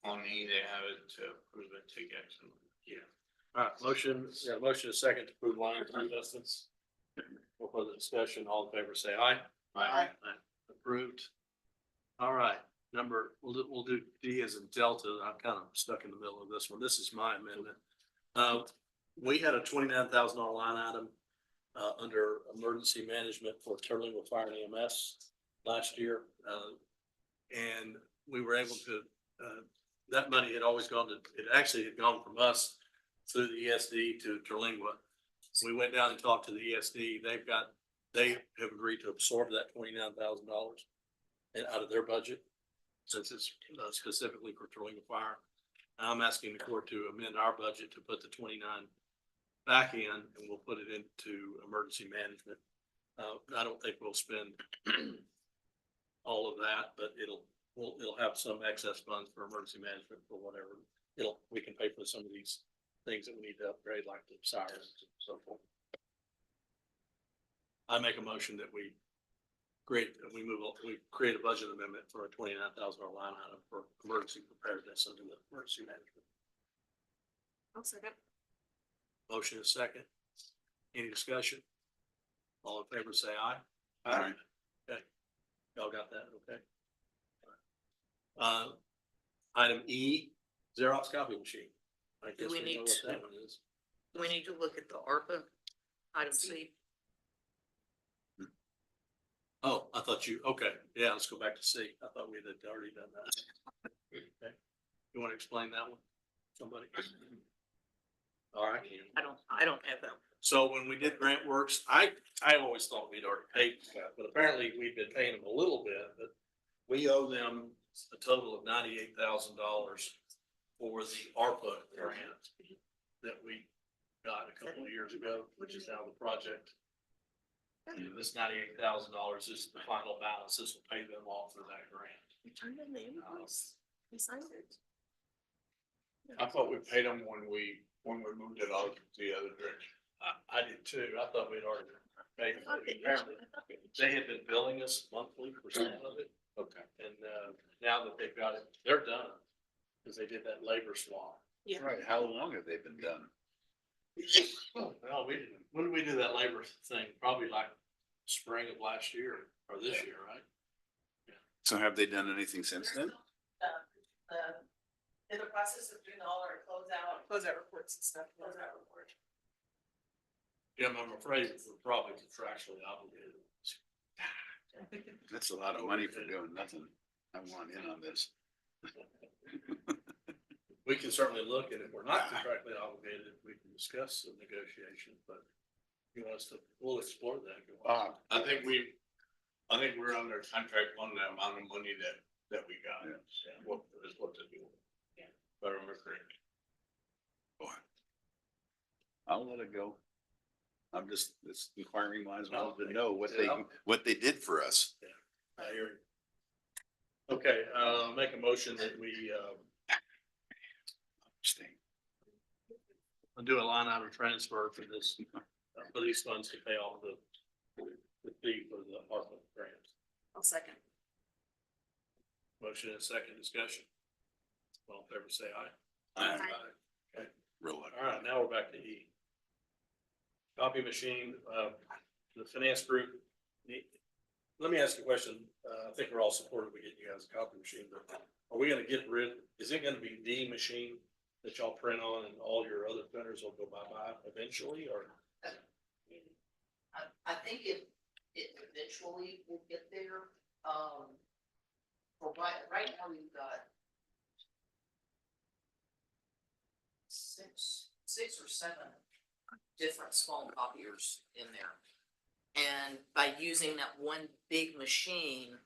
S5: On E, they have it to approve it to get some.
S7: Yeah. All right, motion, yeah, motion is second to approve line item adjustments. For further discussion, all in favor, say aye.
S5: Aye.
S7: Approved. All right, we'll do D as in Delta. I'm kind of stuck in the middle of this one. This is my amendment. We had a $29,000 line item under emergency management for Terlingua Fire and EMS last year. And we were able to, that money had always gone to, it actually had gone from us through the ESD to Terlingua. We went down and talked to the ESD. They have agreed to absorb that $29,000 out of their budget, since it's specifically for Terlingua Fire. I'm asking the court to amend our budget to put the 29 back in, and we'll put it into emergency management. I don't think we'll spend all of that, but it'll have some excess funds for emergency management for whatever. We can pay for some of these things that we need to upgrade, like the sirens and so forth. I make a motion that we create a budget amendment for a $29,000 line item for emergency preparedness under the emergency management.
S3: I'll second.
S7: Motion is second. Any discussion? All in favor, say aye.
S2: Aye.
S7: Okay. Y'all got that? Okay. Item E, Xerox copy machine. I guess
S8: we
S7: we
S8: need
S7: know what
S8: to-
S7: that one is.
S8: we need to look at the ARPA item C.
S7: Oh, I thought okay, yeah, let's go back to C. I thought we had already done that. Okay. You want to explain that one? Somebody? All right.
S8: I don't have that.
S7: So when we did Grant Works, I always thought we'd already paid that, but apparently we've been paying them a little bit, but we owe them a total of $98,000 for the ARPA grant that we got a couple of years ago, which is now the project. And this $98,000 is the final balance. This will pay them off for that grant.
S10: We turned in the invoice. We signed it.
S5: I thought we paid them when we moved it out to the other direction.
S7: I did too. I thought we'd already paid for it. Apparently, they had been billing us monthly for some of it.
S5: Okay.
S7: And now that they've got it, they're done. Because they did that labor swap.
S3: Yeah.
S2: Right, how long have they been done?
S7: Well, when did we do that labor thing? Probably like spring of last year or this year, right?
S2: So have they done anything since then?
S10: In the process of doing all our closeout reports and stuff, closeout report.
S7: Jim, I'm afraid we're probably contractually obligated.
S2: That's a lot of money for doing nothing. I want in on this.
S7: We can certainly look at it. If we're not contractually obligated, we can discuss the negotiation, but you want us to, we'll explore that. if you want.
S5: I think we're under contract on the amount of money that we got.
S2: Yeah.
S5: What to do.
S10: Yeah.
S5: If I remember correctly.
S2: I'll let it go. I'm just, this inquiring minds want to know what they did for us.
S7: I hear you. Okay, make a motion that we,
S2: Stay.
S7: do a line item transfer for this, for these funds to pay off the fee for the ARPA grant.
S3: I'll second.
S7: Motion and second discussion. All in favor, say aye.
S2: Aye.
S7: Okay,
S2: Real
S7: all right, now we're back to E. Copy machine, the finance group. Let me ask you a question. I think we're all supportive of getting you guys a copy machine, but are we gonna get rid, is it gonna be the machine that y'all print on and all your other printers will go bye-bye eventually, or?
S8: I think it eventually will get there. For right now we've got six or seven different small copiers in there. And by using that one big machine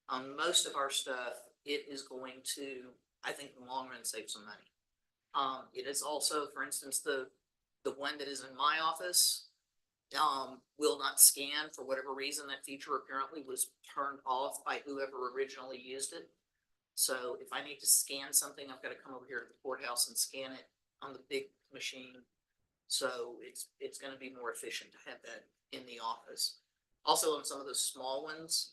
S8: on most of our stuff, it is going to, I think, in the long run, save some money. It is also, for instance, the one that is in my office, will not scan for whatever reason. That feature apparently was turned off by whoever originally used it. So if I need to scan something, I've got to come over here to the courthouse and scan it on the big machine. So it's gonna be more efficient to have that in the office. Also, on some of those small ones,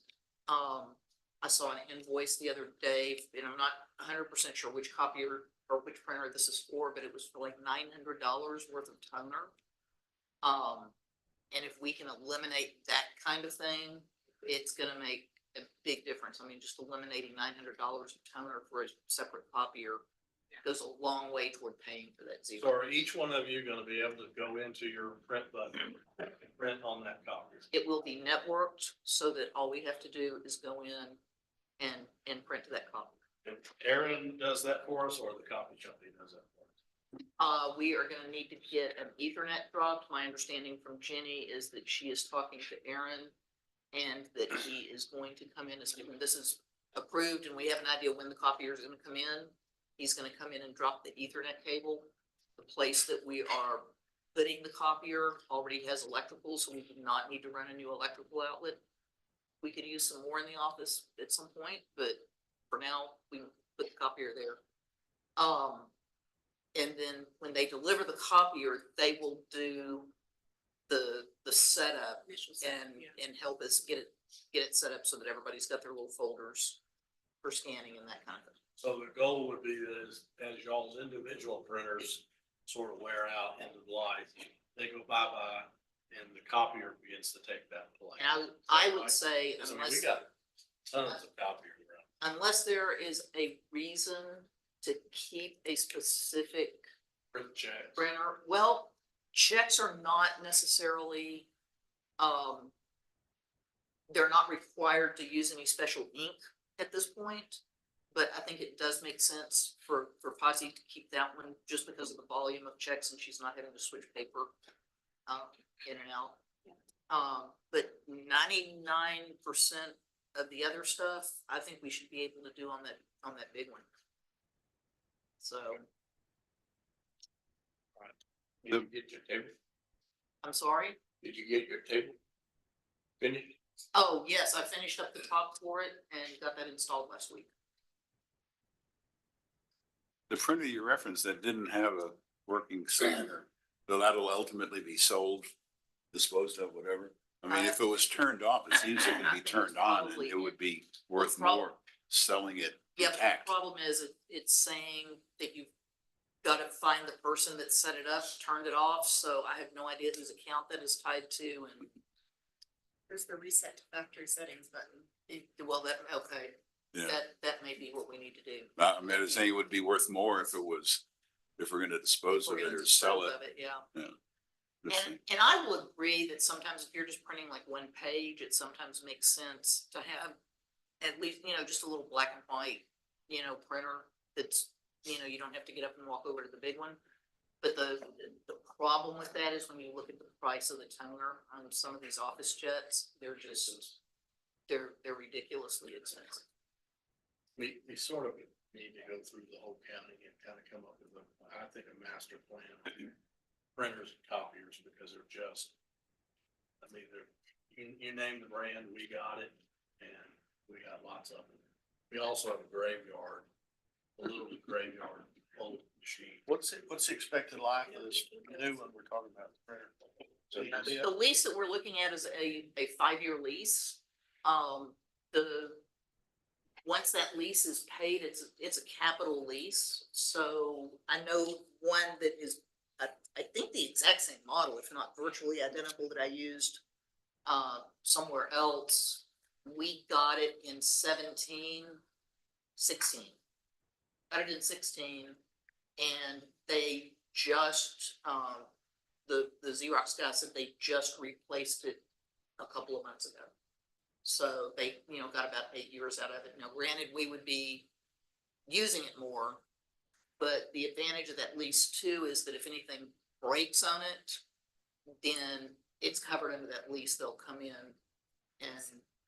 S8: I saw an invoice the other day, and I'm not 100% sure which copier or which printer this is for, but it was for like $900 worth of toner. And if we can eliminate that kind of thing, it's gonna make a big difference. I mean, just eliminating $900 of toner for a separate copier goes a long way toward paying for that
S7: So
S8: zero.
S7: are each one of you gonna be able to go into your print button and print on that copy?
S8: It will be networked so that all we have to do is go in and print to that copy.
S7: And Aaron does that for us, or the copy company does that for us?
S8: We are gonna need to get an Ethernet dropped. My understanding from Jenny is that she is talking to Aaron and that he is going to come in as soon as this is approved and we have an idea when the copier is gonna come in. He's gonna come in and drop the Ethernet cable. The place that we are putting the copier already has electrical, so we do not need to run a new electrical outlet. We could use some more in the office at some point, but for now, we can put the copier there. And then when they deliver the copier, they will do the setup and help us get it set up so that everybody's got their little folders for scanning and that kind of thing.
S7: So the goal would be that as y'all's individual printers sort of wear out end of life, they go bye-bye and the copier begins to take that place.
S8: And I would say,
S7: I mean,
S8: unless,
S7: we got tons of copiers around.
S8: unless there is a reason to keep a specific
S7: Print checks.
S8: printer, well, checks are not necessarily, they're not required to use any special ink at this point. But I think it does make sense for Posse to keep that one just because of the volume of checks and she's not having to switch paper in and out. But 99% of the other stuff, I think we should be able to do on that big one. So,
S5: Did you get your table?
S8: I'm sorry.
S5: Did you get your table finished?
S8: Oh, yes, I finished up the top for it and got that installed last week.
S2: The printer you referenced that didn't have a working scanner, so that'll ultimately be sold, disposed of, whatever. I mean, if it was turned off, it seems it could be turned on and it would be worth more selling it
S8: Yeah, but
S2: intact.
S8: the problem is it's saying that you've got to find the person that set it up, turned it off, so I have no idea whose account that is tied to and.
S10: There's the reset to factory settings button.
S8: Well, okay,
S2: Yeah,
S8: that may be what we need to do.
S2: I mean, I'm saying it would be worth more if we're gonna dispose of
S8: We're
S2: it
S8: gonna
S2: or sell
S8: dispose
S2: it.
S8: of it, yeah.
S2: Just
S8: And I will agree that sometimes if you're just printing like one page, it sometimes makes sense to have at least, just a little black and white, printer that's, you don't have to get up and walk over to the big one. But the problem with that is when you look at the price of the toner on some of these office jets, they're ridiculously expensive.
S7: We sort of need to go through the whole county and kind of come up with I think a master plan of printers and copiers because they're just, I mean, you name the brand, we got it and we got lots of them. We also have a graveyard, a little graveyard old machine.
S9: What's the expected life of this new one we're talking about?
S8: The lease that we're looking at is a 5-year lease. Once that lease is paid, it's a capital lease. So I know one that is, I think the exact same model, if not virtually identical that I used somewhere else. We got it in 16. Got it in 16 and they just, the Xerox guy said they just replaced it a couple of months ago. So they, got about 8 years out of it. Now, granted, we would be using it more, but the advantage of that lease too is that if anything breaks on it, then it's covered under that lease. They'll come in and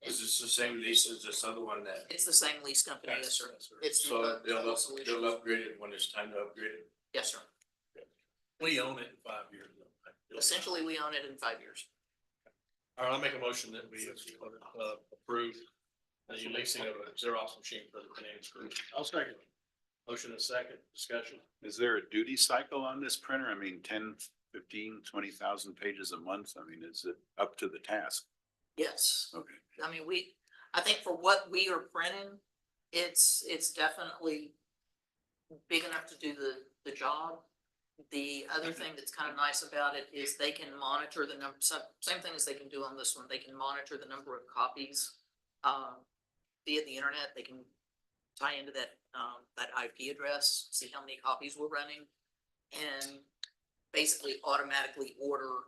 S5: Is this the same lease as this other one that?
S8: it's the same lease company, yes, sir. It's
S5: So
S8: the
S5: they'll,
S8: Total Solutions.
S5: they'll upgrade it when it's time to upgrade it.
S8: Yes, sir.
S7: We own it in 5 years. though, right?
S8: Essentially, we own it in 5 years.
S7: All right, I'll make a motion that we approve the leasing of a Xerox machine for the finance group. I'll second. Motion and second, discussion.
S2: Is there a duty cycle on this printer? I mean, 10, 15, 20,000 pages a month? I mean, is it up to the task?
S8: Yes.
S2: Okay.
S8: I mean, I think for what we are printing, it's definitely big enough to do the job. The other thing that's kind of nice about it is they can monitor the number, same thing as they can do on this one. They can monitor the number of copies, via the internet. They can tie into that IP address, see how many copies we're running, and basically automatically order,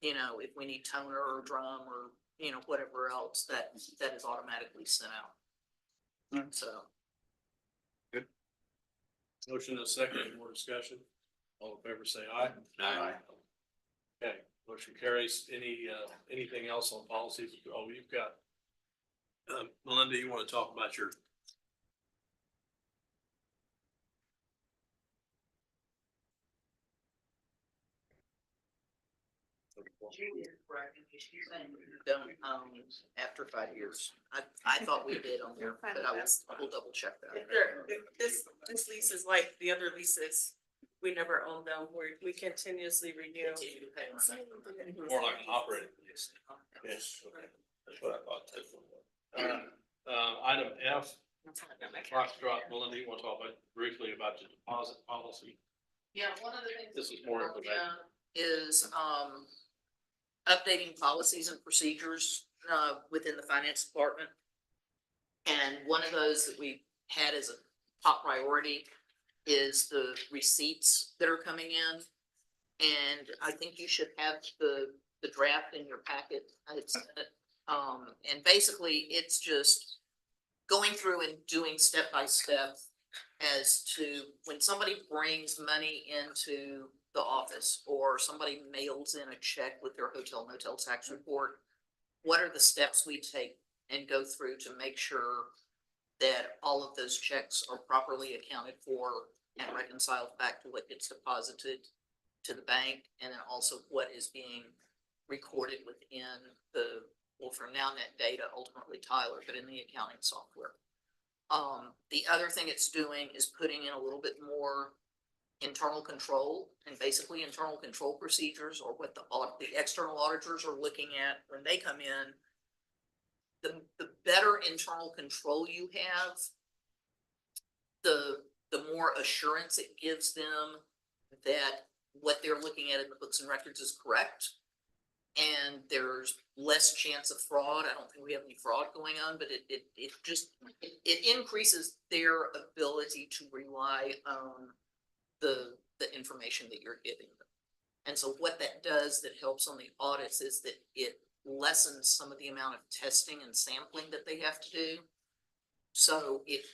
S8: you know, if we need toner or drum or, you know, whatever else that is automatically sent out.
S2: Mm.
S8: So.
S7: Motion and second, any more discussion? All in favor, say aye.
S5: Aye.
S7: Okay, motion carries. Anything else on policies? Oh, you've got. Melinda, you want to talk about your?
S8: Done, after 5 years. I thought we did on there, but we'll double check that.
S10: This lease is like the other leases, we never own them, we continuously renew.
S7: More like an operating lease. Yes, okay. That's what I thought. Item F, Foxtrot, Melinda, you want to talk briefly about the deposit policy?
S8: Yeah, one of the things.
S7: This is more information.
S8: Is, updating policies and procedures, within the finance department. And one of those that we had as a top priority is the receipts that are coming in. And I think you should have the draft in your packet. And basically it's just going through and doing step by step as to when somebody brings money into the office or somebody mails in a check with their hotel motel tax report, what are the steps we take and go through to make sure that all of those checks are properly accounted for and reconciled back to what gets deposited to the bank, and then also what is being recorded within the, well, for now net data, ultimately Tyler, but in the accounting software. The other thing it's doing is putting in a little bit more internal control, and basically internal control procedures, or what the external auditors are looking at when they come in. The better internal control you have, the more assurance it gives them that what they're looking at in the books and records is correct. And there's less chance of fraud. I don't think we have any fraud going on, but it increases their ability to rely on the information that you're giving them. And so what that does that helps on the audits is that it lessens some of the amount of testing and sampling that they have to do. So it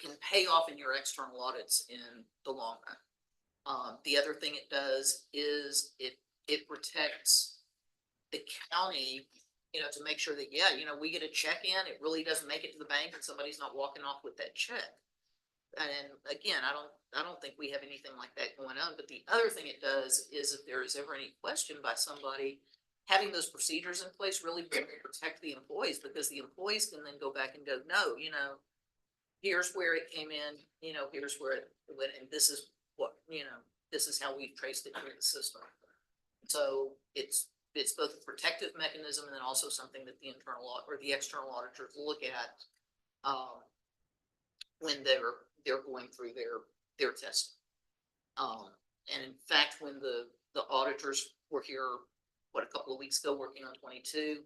S8: can pay off in your external audits in the long run. The other thing it does is it protects the county, you know, to make sure that, yeah, you know, we get a check in, it really doesn't make it to the bank and somebody's not walking off with that check. And again, I don't think we have anything like that going on, but the other thing it does is if there is ever any question by somebody, having those procedures in place really protect the employees, because the employees can then go back and go, no, you know, here's where it came in, you know, here's where it went, and this is what, you know, this is how we've traced it through the system. So it's both a protective mechanism and then also something that the internal or the external auditors look at when they're going through their testing. And in fact, when the auditors were here, a couple of weeks ago working on 22,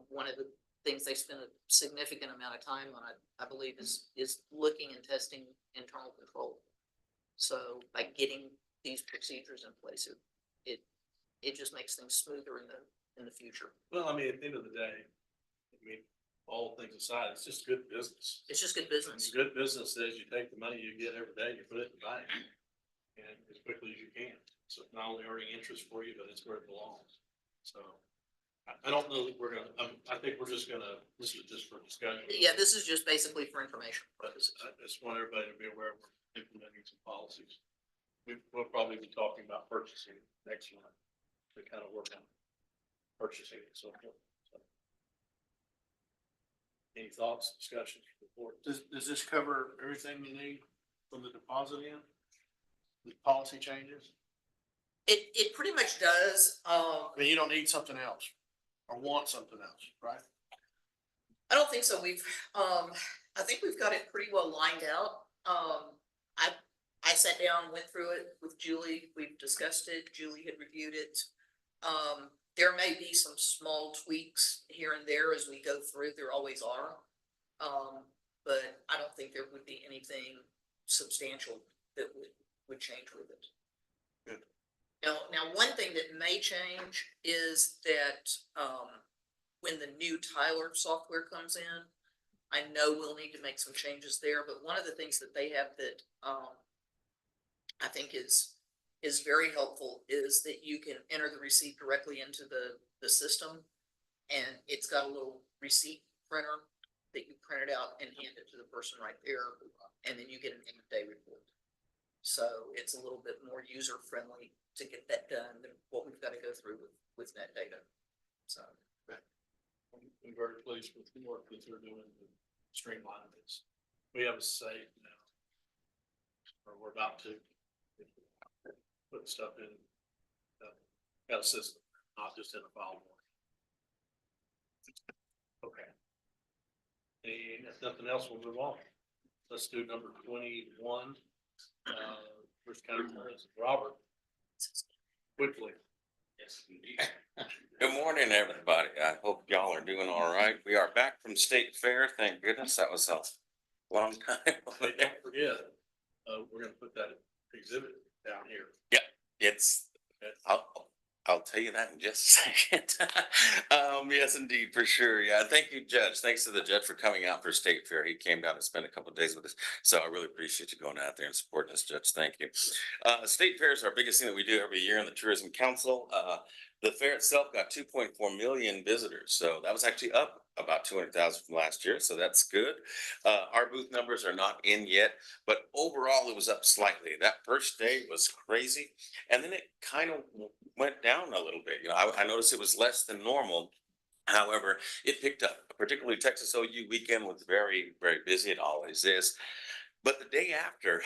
S8: one of the things they spent a significant amount of time on, I believe, is looking and testing internal control. So by getting these procedures in place, it just makes things smoother in the future.
S7: Well, I mean, at the end of the day, I mean, all things aside, it's just good business.
S8: It's just good
S7: And
S8: business.
S7: good business is you take the money you get every day, you put it in the bank, and as quickly as you can. So it's not only earning interest for you, but it's where it belongs. So I don't know that we're gonna, I think we're just gonna, this is just for discussion.
S8: Yeah, this is just basically for information
S7: But
S8: purposes.
S7: I just want everybody to be aware we're implementing some policies. We'll probably be talking about purchasing next month to kind of work on purchasing and so forth. So, any thoughts, discussions, report? Does this cover everything you need from the deposit in? The policy changes?
S8: It pretty much does,
S7: I mean, you don't need something else or want something else, right?
S8: I don't think so. I think we've got it pretty well lined out. I sat down, went through it with Julie. We've discussed it. Julie had reviewed it. There may be some small tweaks here and there as we go through. There always are. But I don't think there would be anything substantial that would change with it.
S7: Good.
S8: Now, one thing that may change is that, when the new Tyler software comes in, I know we'll need to make some changes there, but one of the things that they have that, I think is very helpful is that you can enter the receipt directly into the system. And it's got a little receipt printer that you print it out and hand it to the person right there. And then you get an end of day report. So it's a little bit more user friendly to get that done than what we've got to go through with net data. So.
S7: I'm very pleased with the work that they're doing to streamline this. We have a site now, or we're about to put stuff in, got a system, not just in a file more. Okay. And if nothing else, we'll move on. Let's do number 21. First County Robert. Quickly. Yes, indeed.
S11: Good morning, everybody. I hope y'all are doing all right. We are back from State Fair. Thank goodness. That was a long time.
S7: Hey, don't forget, we're gonna put that exhibit down here.
S11: It's, I'll tell you that in just a second. Yes, indeed, for sure. Yeah, thank you, Judge. Thanks to the judge for coming out for State Fair. He came down and spent a couple of days with us. So I really appreciate you going out there and supporting us, Judge. Thank you. State Fair is our biggest thing that we do every year in the Tourism Council. The fair itself got 2.4 million visitors. So that was actually up about 200,000 from last year. So that's good. Our booth numbers are not in yet, but overall it was up slightly. That first day was crazy. And then it kind of went down a little bit. You know, I noticed it was less than normal. However, it picked up, particularly Texas OU weekend was very, very busy. It always is. But the day after,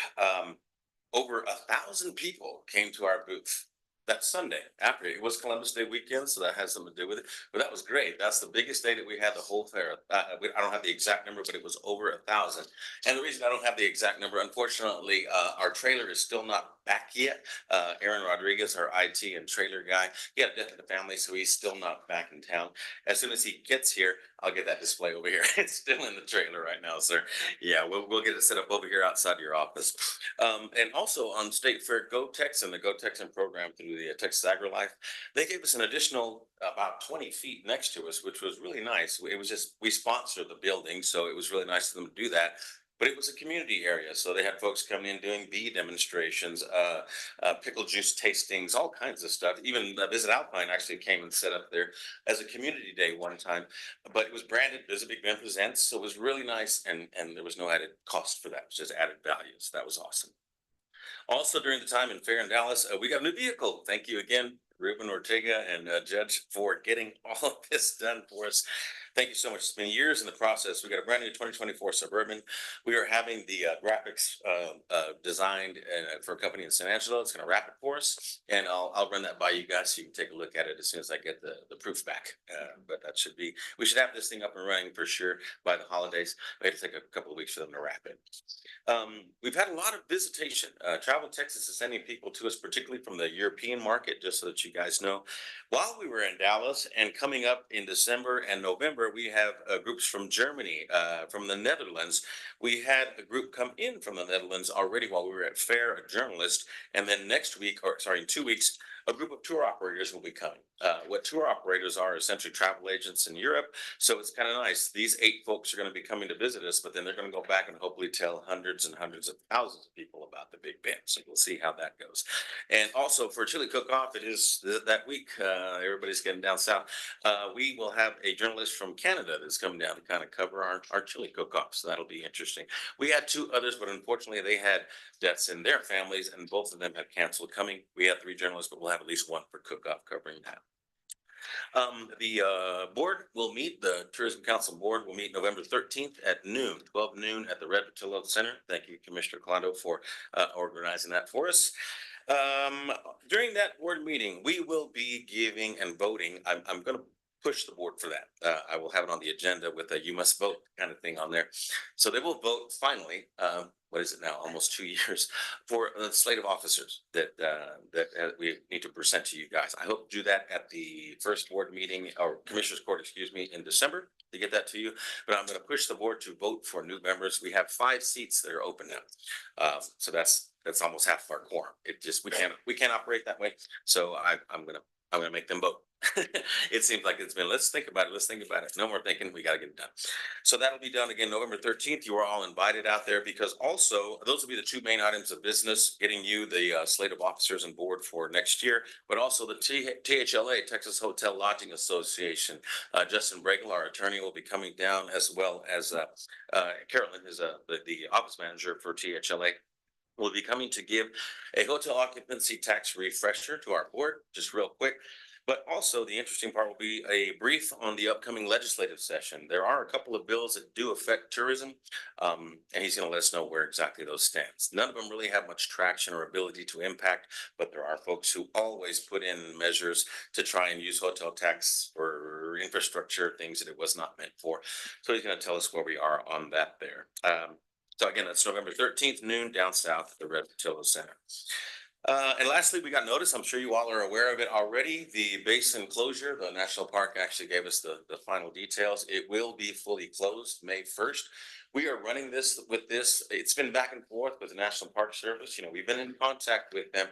S11: over 1,000 people came to our booth. That Sunday after it was Columbus Day weekend, so that has something to do with it. But that was great. That's the biggest day that we had the whole fair. I don't have the exact number, but it was over 1,000. And the reason I don't have the exact number, unfortunately, our trailer is still not back yet. Aaron Rodriguez, our IT and trailer guy, he had a death in the family, so he's still not back in town. As soon as he gets here, I'll get that display over here. It's still in the trailer right now, sir. Yeah, we'll get it set up over here outside your office. And also on State Fair, Go Texan, the Go Texan program through the Texas AgriLife, they gave us an additional about 20 feet next to us, which was really nice. It was just, we sponsored the building, so it was really nice of them to do that. But it was a community area, so they had folks coming in doing bee demonstrations, pickle juice tastings, all kinds of stuff. Even Visit Alpine actually came and set up there as a community day one time. But it was branded Visit Big Bend Presents, so it was really nice, and there was no added cost for that. It was just added value, so that was awesome. Also, during the time in Fair in Dallas, we got a new vehicle. Thank you again, Ruben Ortega and Judge, for getting all of this done for us. Thank you so much. It's been years in the process. We got a brand new 2024 Suburban. We are having the graphics designed for a company in San Angelo. It's going to wrap it for us, and I'll run that by you guys so you can take a look at it as soon as I get the proof back. But that should be, we should have this thing up and running for sure by the holidays. We had to take a couple of weeks for them to wrap it. We've had a lot of visitation. Travel Texas is sending people to us, particularly from the European market, just so that you guys know. While we were in Dallas and coming up in December and November, where we have groups from Germany, from the Netherlands. We had a group come in from the Netherlands already while we were at fair, a journalist, and then next week, or sorry, in 2 weeks, a group of tour operators will be coming. What tour operators are essentially travel agents in Europe. So it's kind of nice. These 8 folks are going to be coming to visit us, but then they're going to go back and hopefully tell hundreds and hundreds of thousands of people about the Big Bend. So we'll see how that goes. And also for Chili Cook-Off, it is that week. Everybody's getting down south. We will have a journalist from Canada that's coming down to kind of cover our chili cook-off. So that'll be interesting. We had 2 others, but unfortunately they had deaths in their families and both of them have canceled coming. We have 3 journalists, but we'll have at least 1 for cook-off covering that. The board will meet, the Tourism Council Board will meet November 13th at noon, 12 noon at the Red Patillo Center. Thank you, Commissioner Collado, for organizing that for us. During that board meeting, we will be giving and voting. I'm going to push the board for that. I will have it on the agenda with a you must vote kind of thing on there. So they will vote finally, what is it now, almost 2 years, for the slate of officers that we need to present to you guys. I hope to do that at the first board meeting or Commissioners Court, excuse me, in December to get that to you. But I'm going to push the board to vote for new members. We have 5 seats that are open now. So that's almost half of our quorum. It just, we can't operate that way. So I'm gonna make them vote. It seems like it's been, let's think about it. No more thinking, we gotta get it done. So that'll be done again, November 13th. You are all invited out there because also those will be the 2 main items of business, getting you the slate of officers and board for next year, but also the THLA, Texas Hotel Lodging Association. Justin Bregel, our attorney, will be coming down, as well as Carolyn is the office manager for THLA. Will be coming to give a hotel occupancy tax refresher to our board, just real quick. But also the interesting part will be a brief on the upcoming legislative session. There are a couple of bills that do affect tourism, and he's going to let us know where exactly those stands. None of them really have much traction or ability to impact, but there are folks who always put in measures to try and use hotel tax for infrastructure, things that it was not meant for. So he's going to tell us where we are on that there. So again, that's November 13th, noon, down south at the Red Patillo Center. And lastly, we got notice, I'm sure you all are aware of it already, the basin closure. The National Park actually gave us the final details. It will be fully closed May 1st. We are running this with this. It's been back and forth with the National Park Service. You know, we've been in contact with them,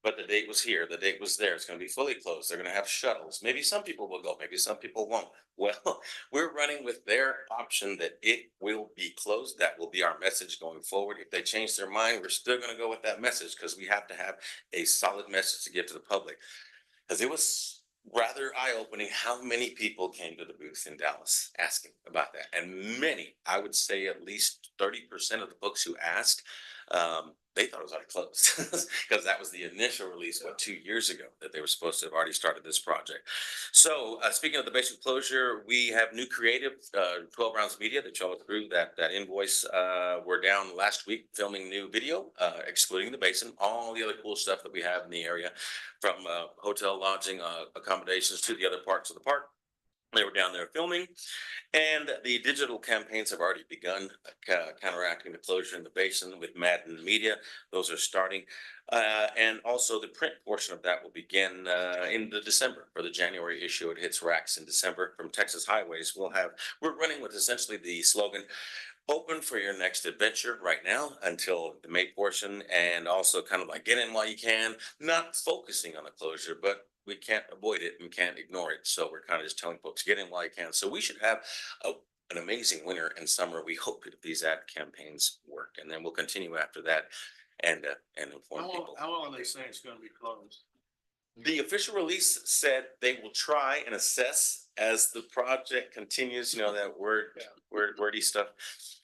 S11: but the date was here, the date was there. It's going to be fully closed. They're going to have shuttles. Maybe some people will go, maybe some people won't. Well, we're running with their option that it will be closed. That will be our message going forward. If they change their mind, we're still going to go with that message because we have to have a solid message to give to the public. Because it was rather eye-opening how many people came to the booth in Dallas asking about that. And many, I would say at least 30% of the folks who asked, they thought it was already closed because that was the initial release, 2 years ago, that they were supposed to have already started this project. So speaking of the basic closure, we have new creative, 12 Rounds Media that y'all through that invoice. We're down last week filming new video, excluding the basin, all the other cool stuff that we have in the area, from hotel lodging accommodations to the other parts of the park. They were down there filming, and the digital campaigns have already begun, counteracting the closure in the basin with Madden Media. Those are starting. And also the print portion of that will begin in the December, for the January issue. It hits racks in December. From Texas Highways, we're running with essentially the slogan, open for your next adventure right now until the May portion, and also kind of like get in while you can, not focusing on the closure, but we can't avoid it and can't ignore it. So we're kind of just telling folks, get in while you can. So we should have an amazing winter and summer. We hope that these ad campaigns work, and then we'll continue after that and inform people.
S7: How long are they saying it's going to be closed?
S11: The official release said they will try and assess as the project continues, you know, that wordy stuff.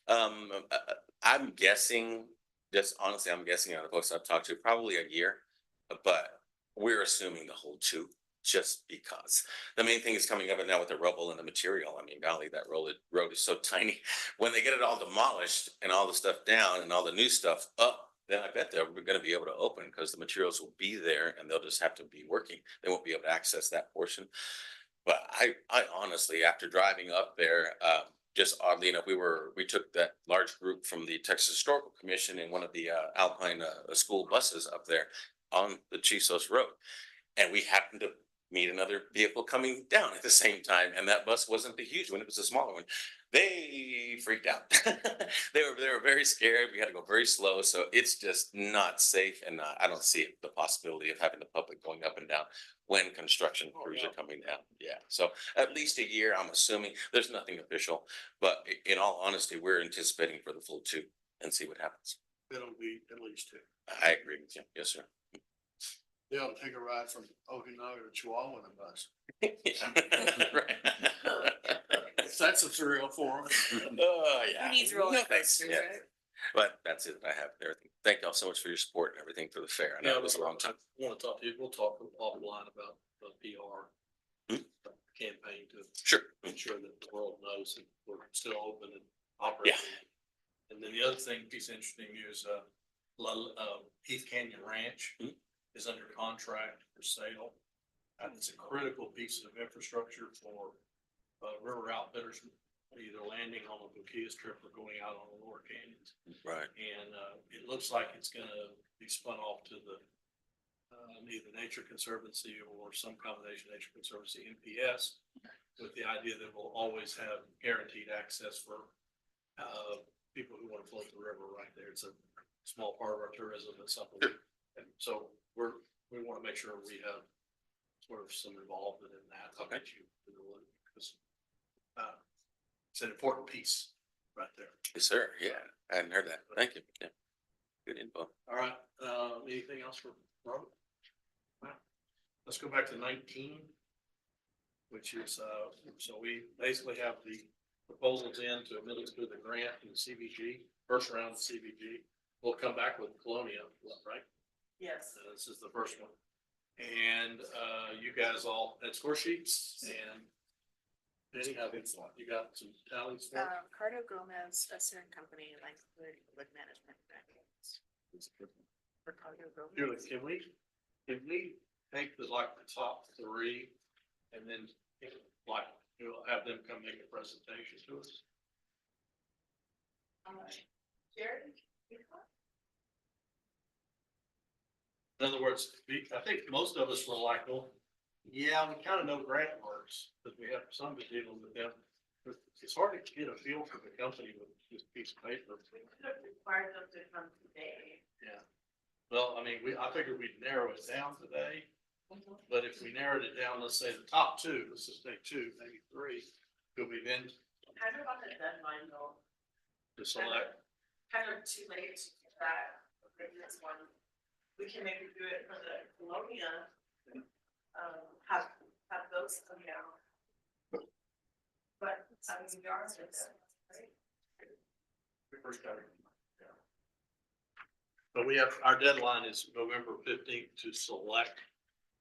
S11: I'm guessing, just honestly, I'm guessing on the folks I've talked to, probably a year, but we're assuming the whole 2, just because. The main thing is coming up now with the rubble and the material. I mean, golly, that road is so tiny. When they get it all demolished and all the stuff down and all the new stuff up, then I bet they're going to be able to open because the materials will be there and they'll just have to be working. They won't be able to access that portion. But I honestly, after driving up there, just oddly enough, we took that large group from the Texas Historical Commission in one of the Alpine school buses up there on the Chisos Road. And we happened to meet another vehicle coming down at the same time, and that bus wasn't the huge one, it was a smaller one. They freaked out. They were very scared. We had to go very slow, so it's just not safe, and I don't see the possibility of having the public going up and down when construction crews are coming down. Yeah, so at least a year, I'm assuming. There's nothing official, but in all honesty, we're anticipating for the full 2 and see what happens.
S7: It'll be at least 2.
S11: I agree with you. Yes, sir.
S7: They'll take a ride from Okinawa to Chihuahua in a bus.
S11: Right.
S7: That's a thrill for them.
S11: Oh, yeah.
S3: Who needs roller
S11: No, thanks.
S3: coasters,
S11: Yeah.
S3: right?
S11: But that's it. I have everything. Thank y'all so much for your support and everything for the fair. I know it was a long time.
S7: I want to talk to you, we'll talk offline about the PR campaign to
S11: Sure.
S7: ensure that the world knows that we're still open and operating. And then the other thing, piece of interesting news, Heath Canyon Ranch is under contract for sale. And it's a critical piece of infrastructure for river outfitters, either landing on the Bukiya Strip or going out on the lower canyons.
S11: Right.
S7: And it looks like it's gonna be spun off to the either Nature Conservancy or some combination of Nature Conservancy NPS, with the idea that we'll always have guaranteed access for people who want to float the river right there. It's a small part of our tourism. It's something, and so we want to make sure we have sort of some involvement in that. I'll get you to the one, because it's an important piece right there.
S11: Yes, sir. Yeah. I hadn't heard that. Thank you. Yeah. Good info.
S7: All right, anything else for Robert? Wow. Let's go back to 19, which is, so we basically have the proposals in to administer the grant in the CBG, first round of CBG. We'll come back with Colonia, right?
S10: Yes.
S7: This is the first one. And, you guys all had score sheets, and Benny, you got some tallies for it?
S3: Cardo Gomez, Esther and Company, Langford, Wood Management. For Cardo
S7: Julie,
S3: Gomez.
S7: can we take the top 3 and then you'll have them come make a presentation to us?
S10: Jared?
S7: In other words, I think most of us were like, well, yeah, we kind of know grant works, because we have some been dealing with them. But it's hard to get a feel for the company with this piece of paper.
S10: Required them to come today.
S7: Yeah. Well, I mean, I figured we'd narrow it down today, but if we narrowed it down, let's say the top 2, let's just take 2, maybe 3, could we then
S10: Kind of on the deadline though,
S7: to select?
S10: kind of too late to get that, this one. We can maybe do it for the Colonia, have those come down. But, I mean, we are with them, right?
S7: But we have, our deadline is November 15th to select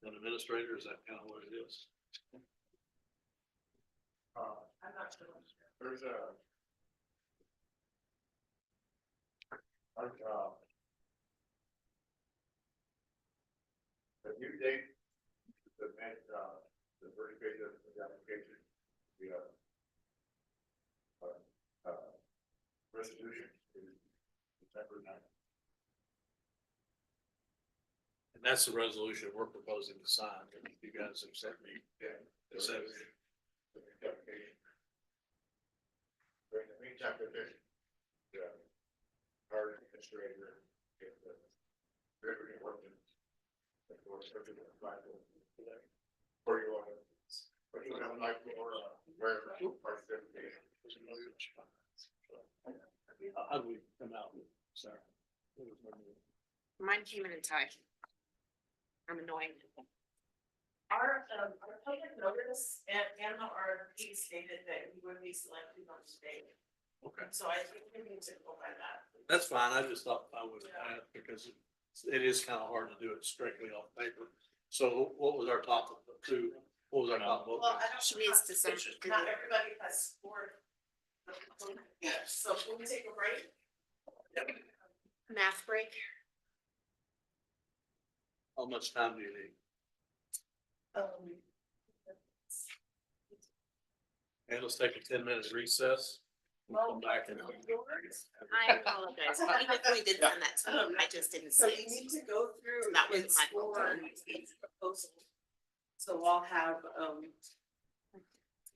S7: an administrator. Is that kind of what it is?
S10: I'm not sure.
S1: There's a. The due date, the first page of the application, the, resolution is December 9th.
S7: And that's the resolution we're proposing to sign. You guys have sent me.
S1: Yeah.
S7: It says,
S1: The application. During the meantime, the our administrator, get the river ordinance. For you on it. But you have like more, where parts of the.
S7: how do we come out with, Sarah?
S3: Mine came in a tie. I'm annoying.
S10: Our public notice and the RFP stated that we would be selected on state.
S7: Okay,
S10: So I think we need to go by that.
S7: that's fine. I just thought I would add, because it is kind of hard to do it strictly off paper. So what was our top 2? What was our top vote?
S10: Well, I don't.
S3: She needs to send.
S10: Not everybody has scored. So can we take a break?
S3: Math break.
S7: How much time do you need? And let's take a 10-minute recess. We'll come back and.
S3: I apologize. Even if we did send that to them, I just didn't
S10: So
S3: see
S10: you need
S3: it.
S10: to go through.
S3: That was
S10: and
S3: my
S10: score
S3: fault.
S10: each proposal. So So I'll have,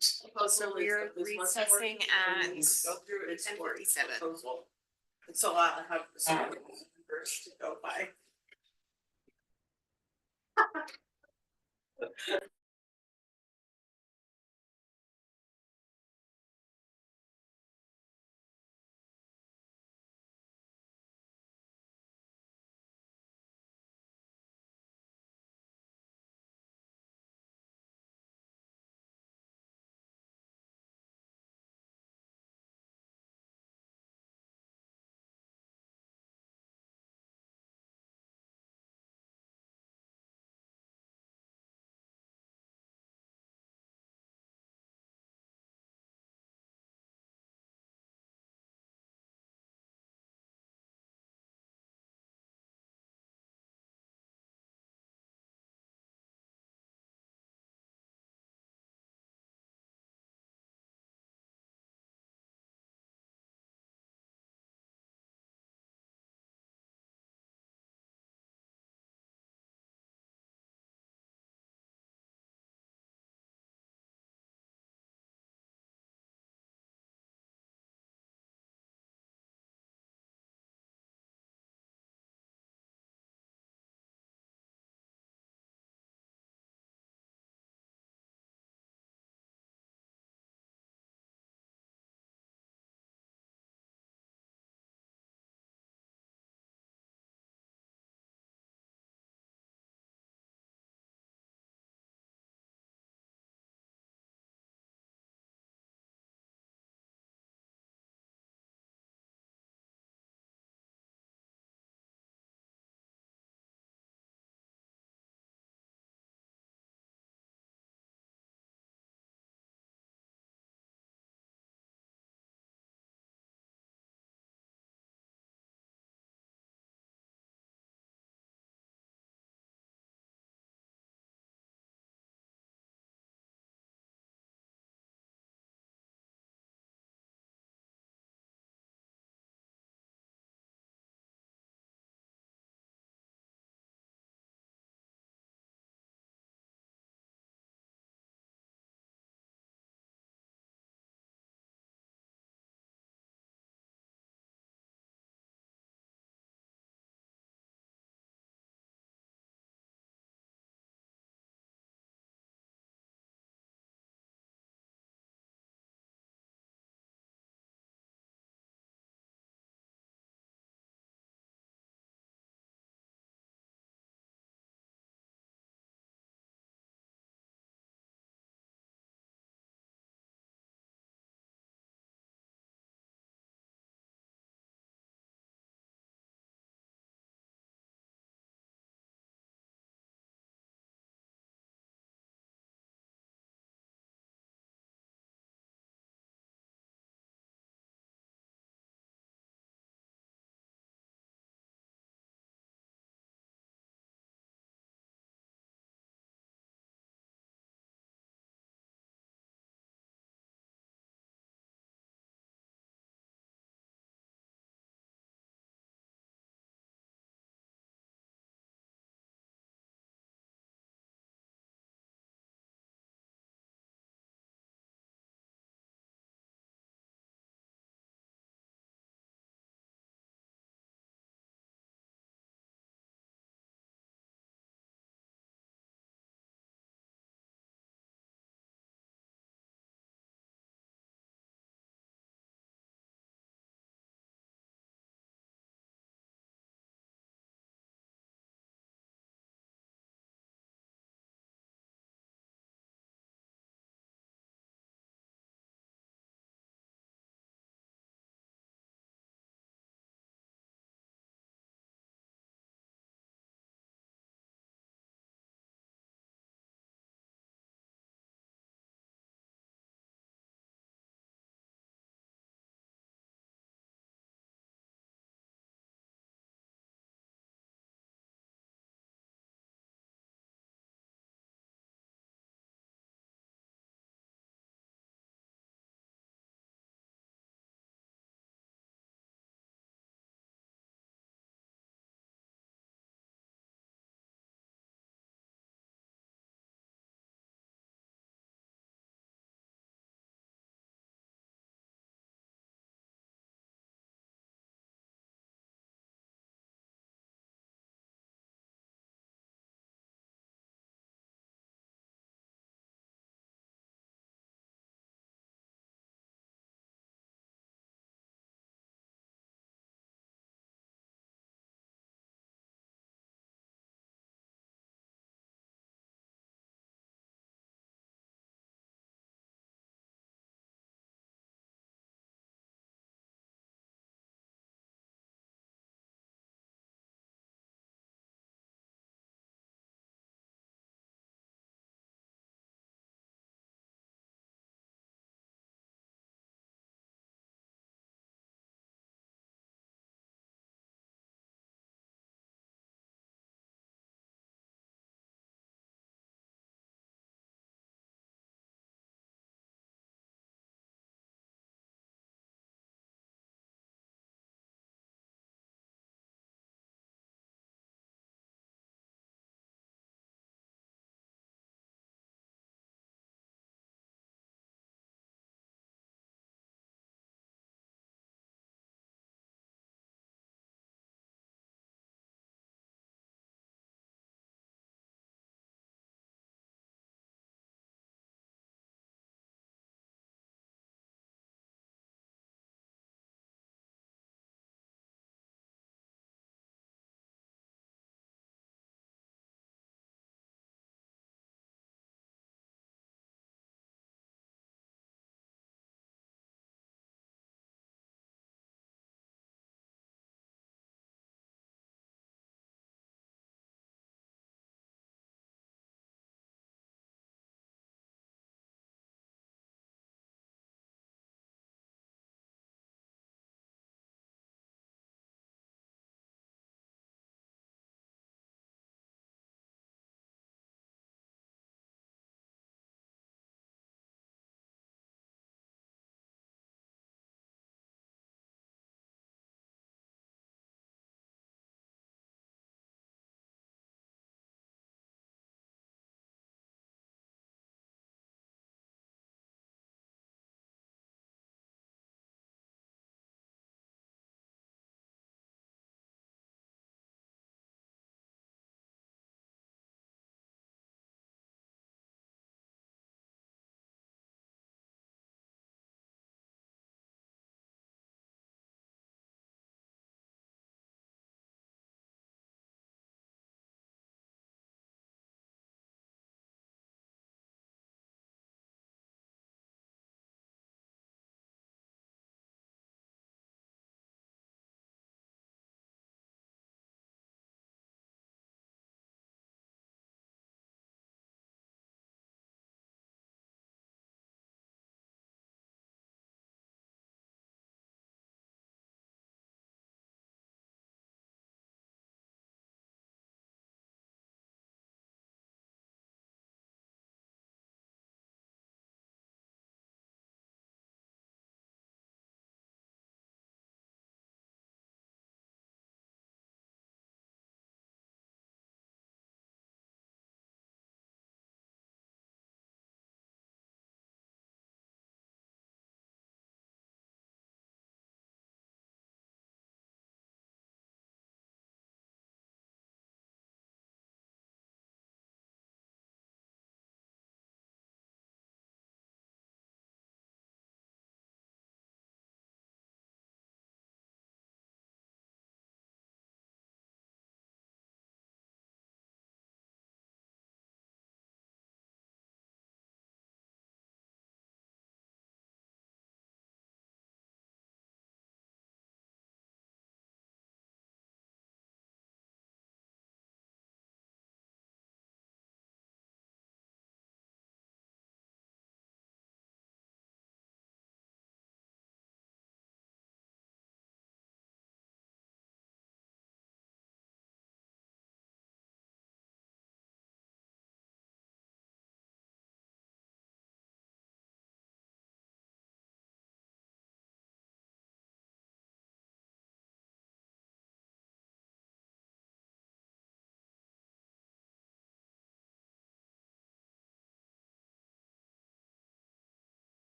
S3: So we're recessing at 10:47.
S10: And so I'll have the numbers to go by.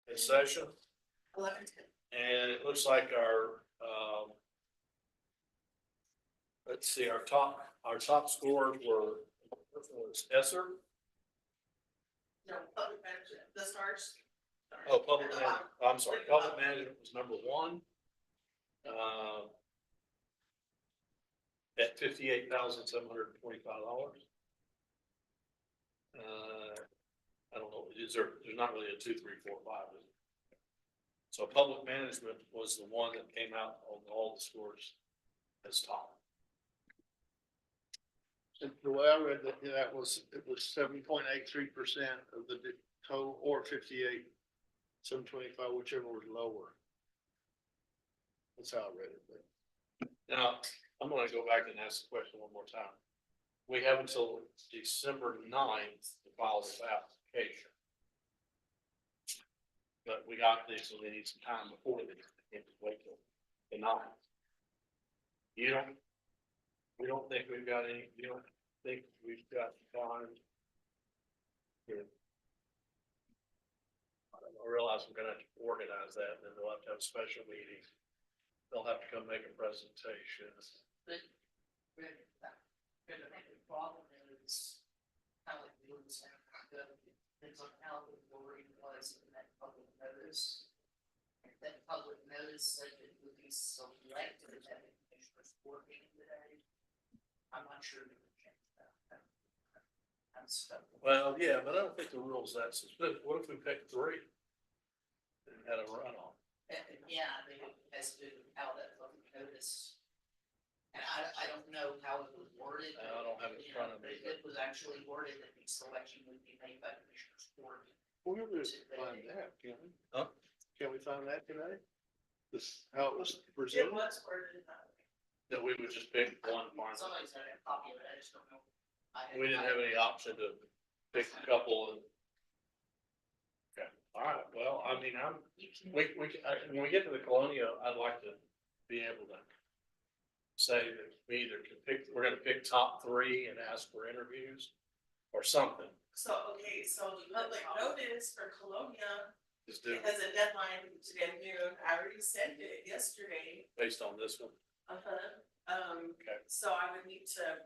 S7: in session.
S3: 11:10.
S7: And it looks like our, let's see, our top scores were, was Esser.
S10: No, public management, the stars.
S7: Oh, public management, I'm sorry, public management was number one. At $58,725. I don't know, there's not really a 2, 3, 4, 5, is it? So public management was the one that came out on all the scores as top.
S5: And the way I read that, it was 7.83% of the total, or 58,725, whichever was lower. That's how I read it, but.
S7: Now, I'm gonna go back and ask the question one more time. We have until December 9th to file this application. But we got this, so they need some time before they can't just wait till the 9th. We don't think we've got time here. I realize we're gonna have to organize that, and then we'll have to have a special meeting. They'll have to come make a presentation.
S8: The problem is how it moves, depends on how the wording was in that public notice. If that public notice said it would be selected at the commissioner's board meeting today, I'm not sure we can change that. I'm stuck.
S7: Well, yeah, but I don't think the rule's that specific. What if we picked 3? And had a runoff?
S8: Yeah, I think it has to do with how that public notice. And I don't know how it was worded.
S7: I don't have it in front of me,
S8: It was actually worded that the selection would be made by Commissioner's Court.
S5: Where do we find that, can we?
S7: Huh?
S5: Can we find that today? This, how it was
S10: It
S5: presented?
S10: was worded that way.
S7: That we would just pick one farm.
S8: Somebody's had a copy of it, I just don't know.
S7: We didn't have any option to pick a couple and. Okay, all right, well, I mean, when we get to the Colonial, I'd like to be able to say that we either can we're gonna pick top 3 and ask for interviews or something.
S10: So, okay, so the public notice for Colonia,
S7: Just do
S10: it has a deadline today at noon. I already sent it yesterday.
S7: based on this one. Okay.
S10: So I would need to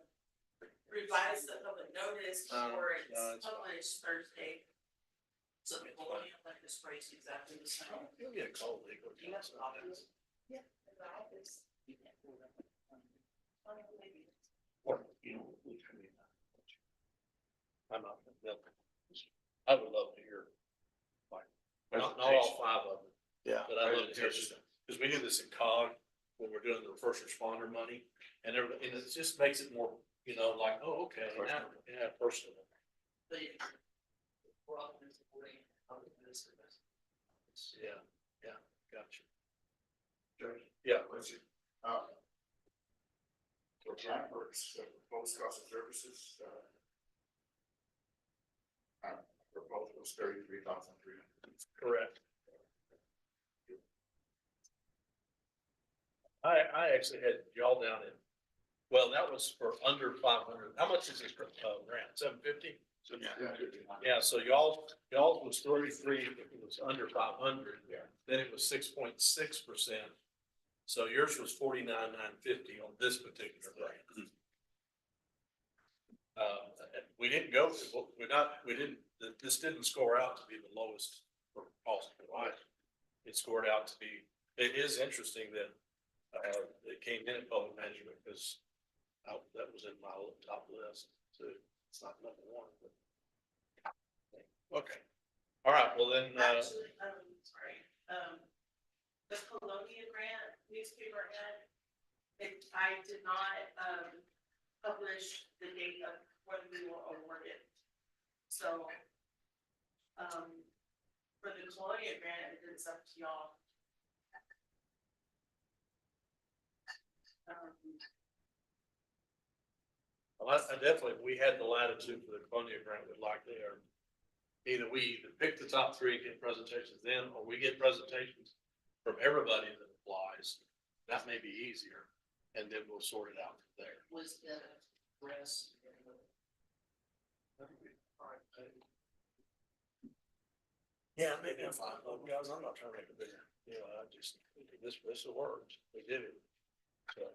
S10: revise the public notice before it's
S7: no, it's fine.
S10: published Thursday.
S8: So the colonial like this phrase exactly the same.
S7: You'll get a cold legal.
S10: Do you have copies? Yeah, in the office.
S7: Or, you know, I'm not, I would love to hear. Like, not all 5 of them.
S5: Yeah.
S7: But I love to hear, because we do this in COG, when we're doing the first responder money, and everybody, and it just makes it more, like, oh, okay, yeah, personal.
S8: But it. We're all going to support it. Public notice.
S7: Yeah, gotcha. Yeah.
S12: For Blackbirds, proposed cost of services, proposal was 33,300.
S7: Correct. I actually had y'all down in, well, that was for under 500. How much is this grant? 750? Yeah, so y'all was 33, if it was under 500, then it was 6.6%. So yours was 49,950 on this particular grant. We didn't go, this didn't score out to be the lowest for cost provider. It scored out to be, it is interesting that, it came in at public management because that was in my top list, so it's not number 1, but. Okay, all right, well then,
S10: Actually, sorry, the Colonia grant newspaper ad, I did not, publish the date of when we were awarded. So, for the Colonia grant, it's up to y'all.
S7: well, I definitely, we had the latitude for the Columbia grant, we'd like there. Either we pick the top 3, get presentations then, or we get presentations from everybody that applies. That may be easier, and then we'll sort it out from there.
S8: Was the rest.
S7: Yeah, maybe I'm fine, look, guys, I'm not trying to make a bigger, you know, I just, this works, we did it. So.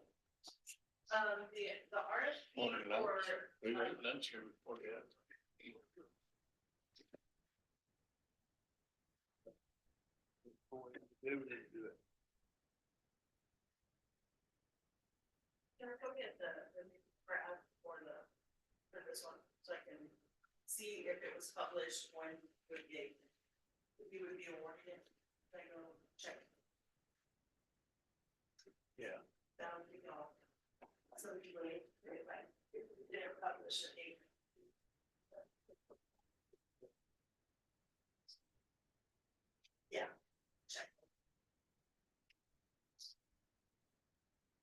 S10: The RFP or.
S5: We wrote lunch here before that. We didn't do it.
S10: Can I go get for this one, so I can see if it was published when we would be awarded it? I go check.
S5: Yeah.
S10: That would be all. So we wait, like, they're published at 8. Yeah, check.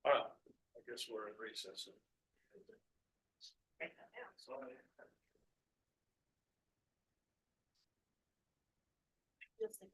S5: All right, I guess we're in recess.
S10: Write that down.
S5: Sorry.
S10: Just like,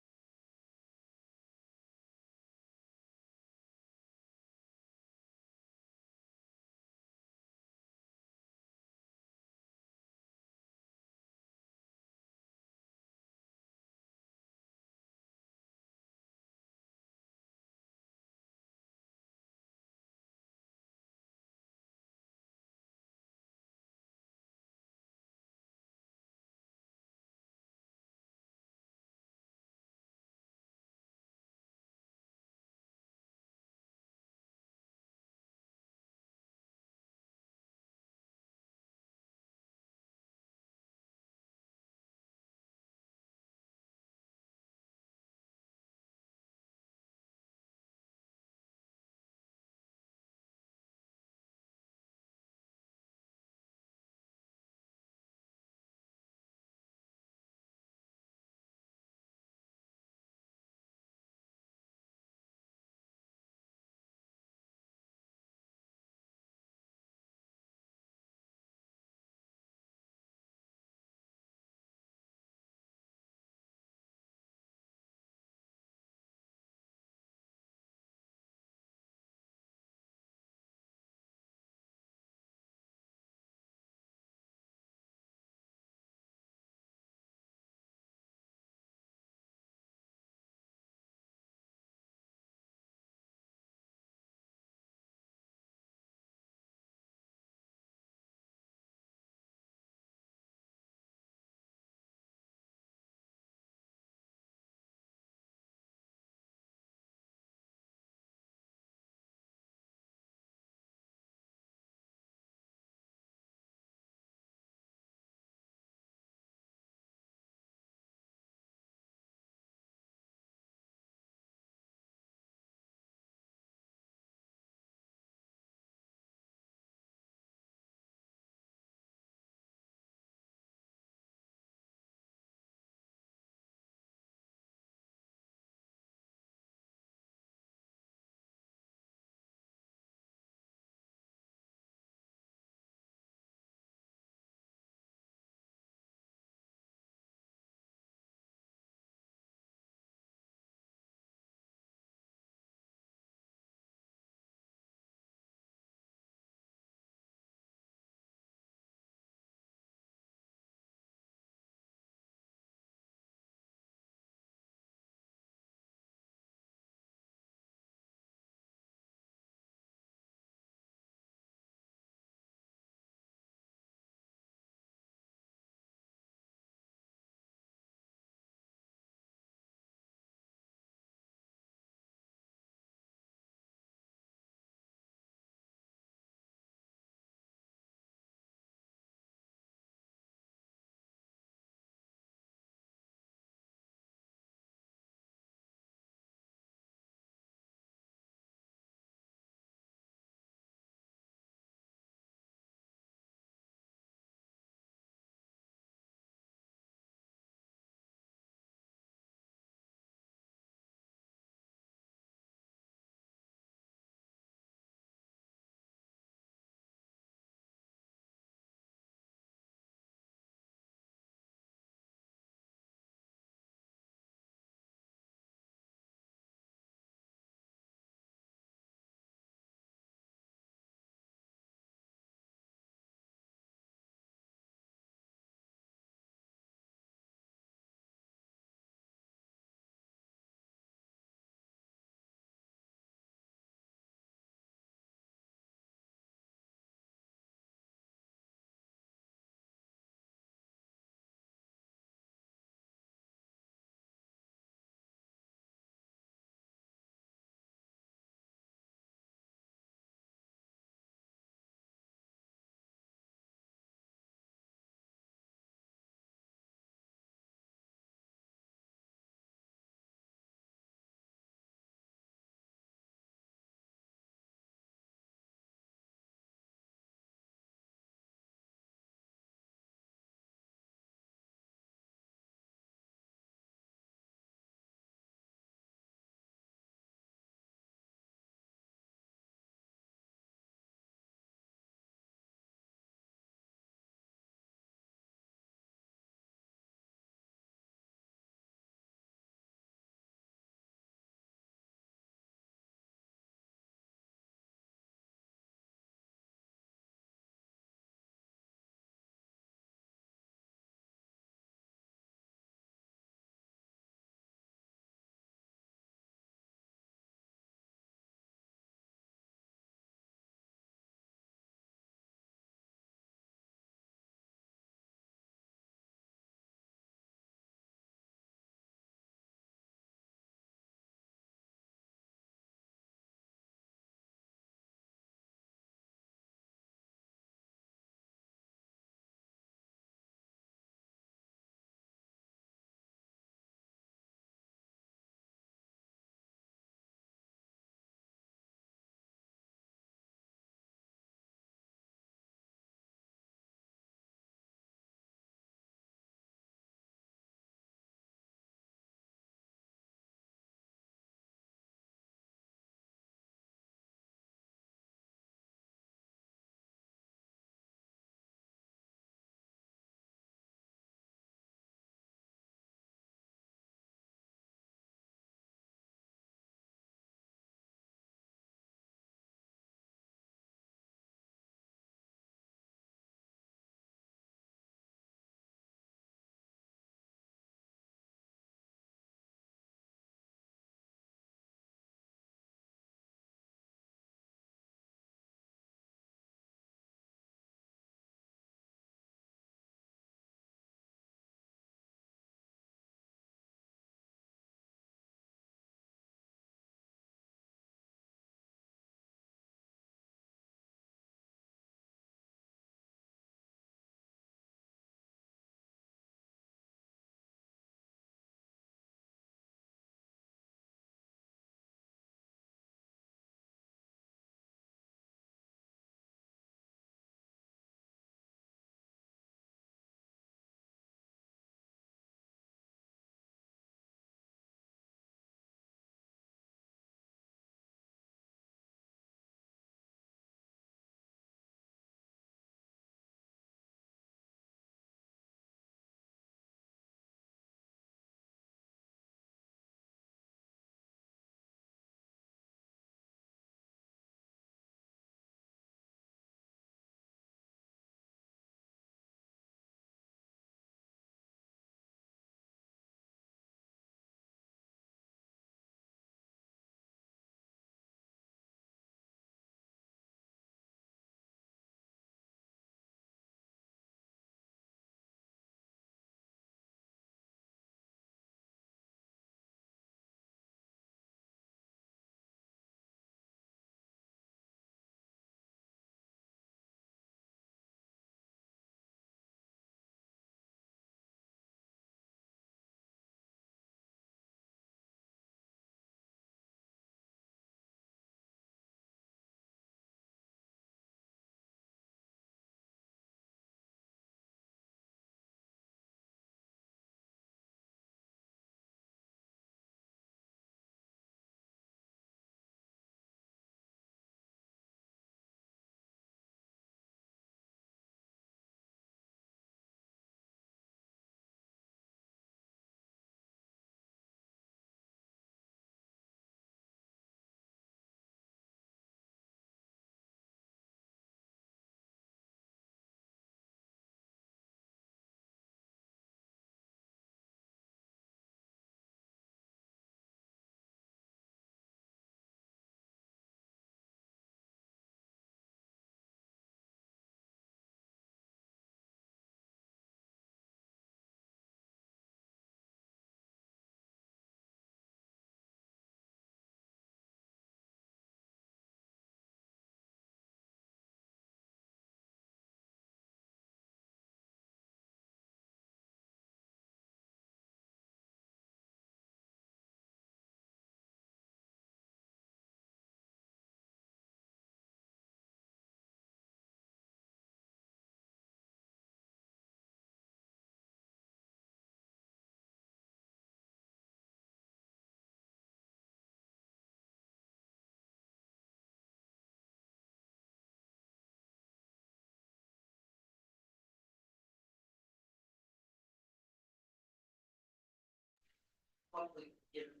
S8: probably given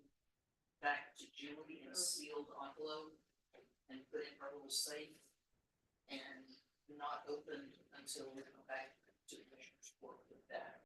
S8: back to Julie in a sealed envelope and put in her little safe and not opened until we come back to the commissioner's court with that.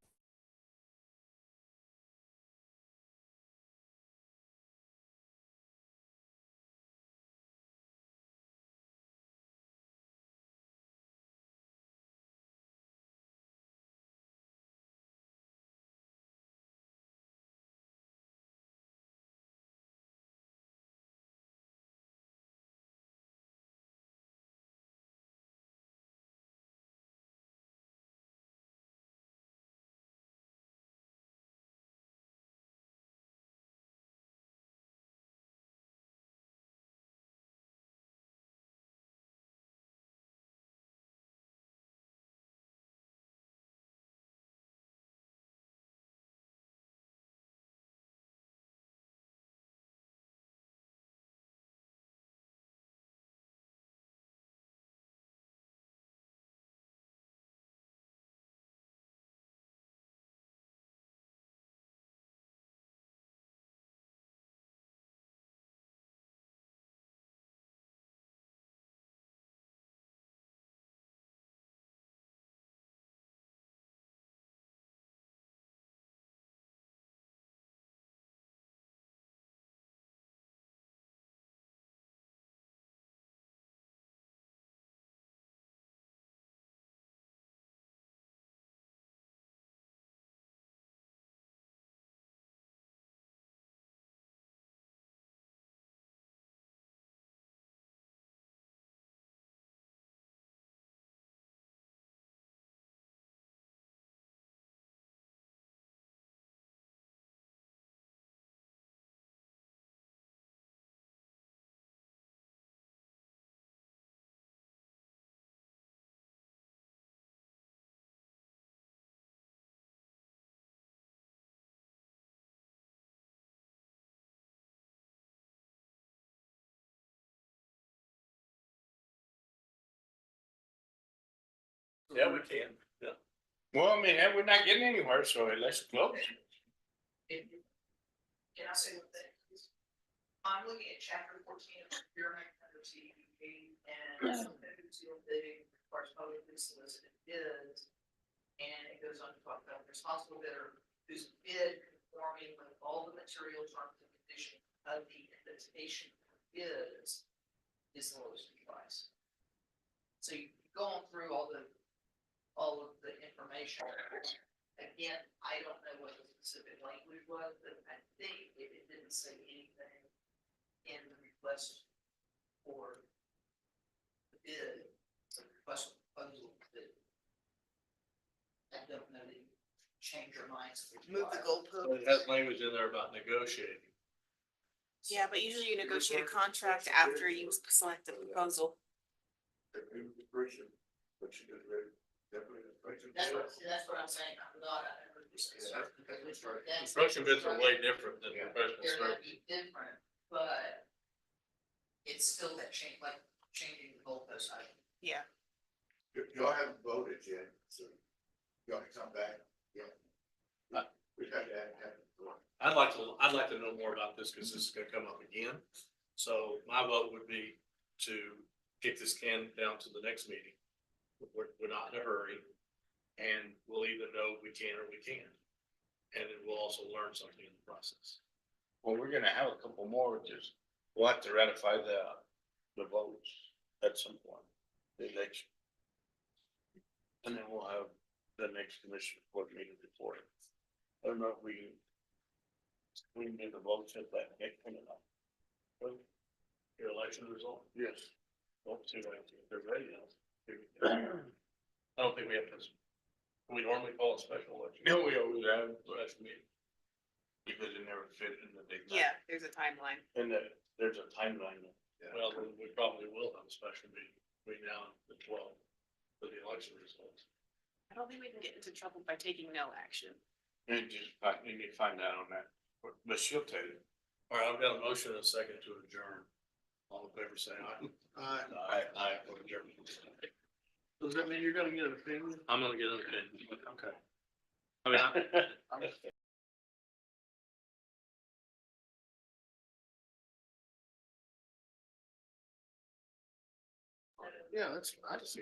S7: Yeah, we can, yeah. Well, I mean, we're not getting anywhere, so let's close.
S8: Can I say one thing? I'm looking at chapter 14 of procurement under TDP and seal bidding requires publicly solicited bids. And it goes on to talk about responsible bidder whose bid conforming with all the material terms and conditions of the invitation is the lowest price. So you go on through all of the information. Again, I don't know what the specific language was, but I think if it didn't say anything in the request for the bid, the request for proposal, that I don't know that you change your minds.
S4: Move the goalpost.
S7: It has language in there about negotiating.
S3: Yeah, but usually you negotiate a contract after you select the proposal.
S8: That's what I'm saying, I'm not 100% certain.
S7: Construction bids are way different than professional
S8: They're gonna
S7: services.
S8: be different, but it's still that change, like changing the goalpost item.
S3: Yeah.
S12: Y'all haven't voted yet, so y'all can come back, yeah. We've had that happen before.
S7: I'd like to know more about this because this is gonna come up again. So my vote would be to kick this can down to the next meeting. We're not in a hurry. And we'll either know we can or we can't. And then we'll also learn something in the process. Well, we're gonna have a couple more, just, we'll have to ratify the votes at some point, the election. And then we'll have the next commission board meeting before it. I don't know if we can do the votes at that next one or not. Your election result? Yes. Well, see, they're ready now. I don't think we have to. We normally call a special election. No, we always have a special meeting. Because it never fit in the big.
S3: Yeah, there's a timeline.
S7: And there's a timeline.
S12: Yeah.
S7: Well, then we probably will have a special meeting between now and the 12th for the election results.
S3: I don't think we can get into trouble by taking no action.
S7: And just, you need to find out on that, but she'll tell you. All right, I've got a motion and a second to adjourn. All in favor, say aye. Aye. Adjourn. Does that mean you're gonna get an opinion? I'm gonna get an opinion. Okay. I mean, Yeah, that's, I just.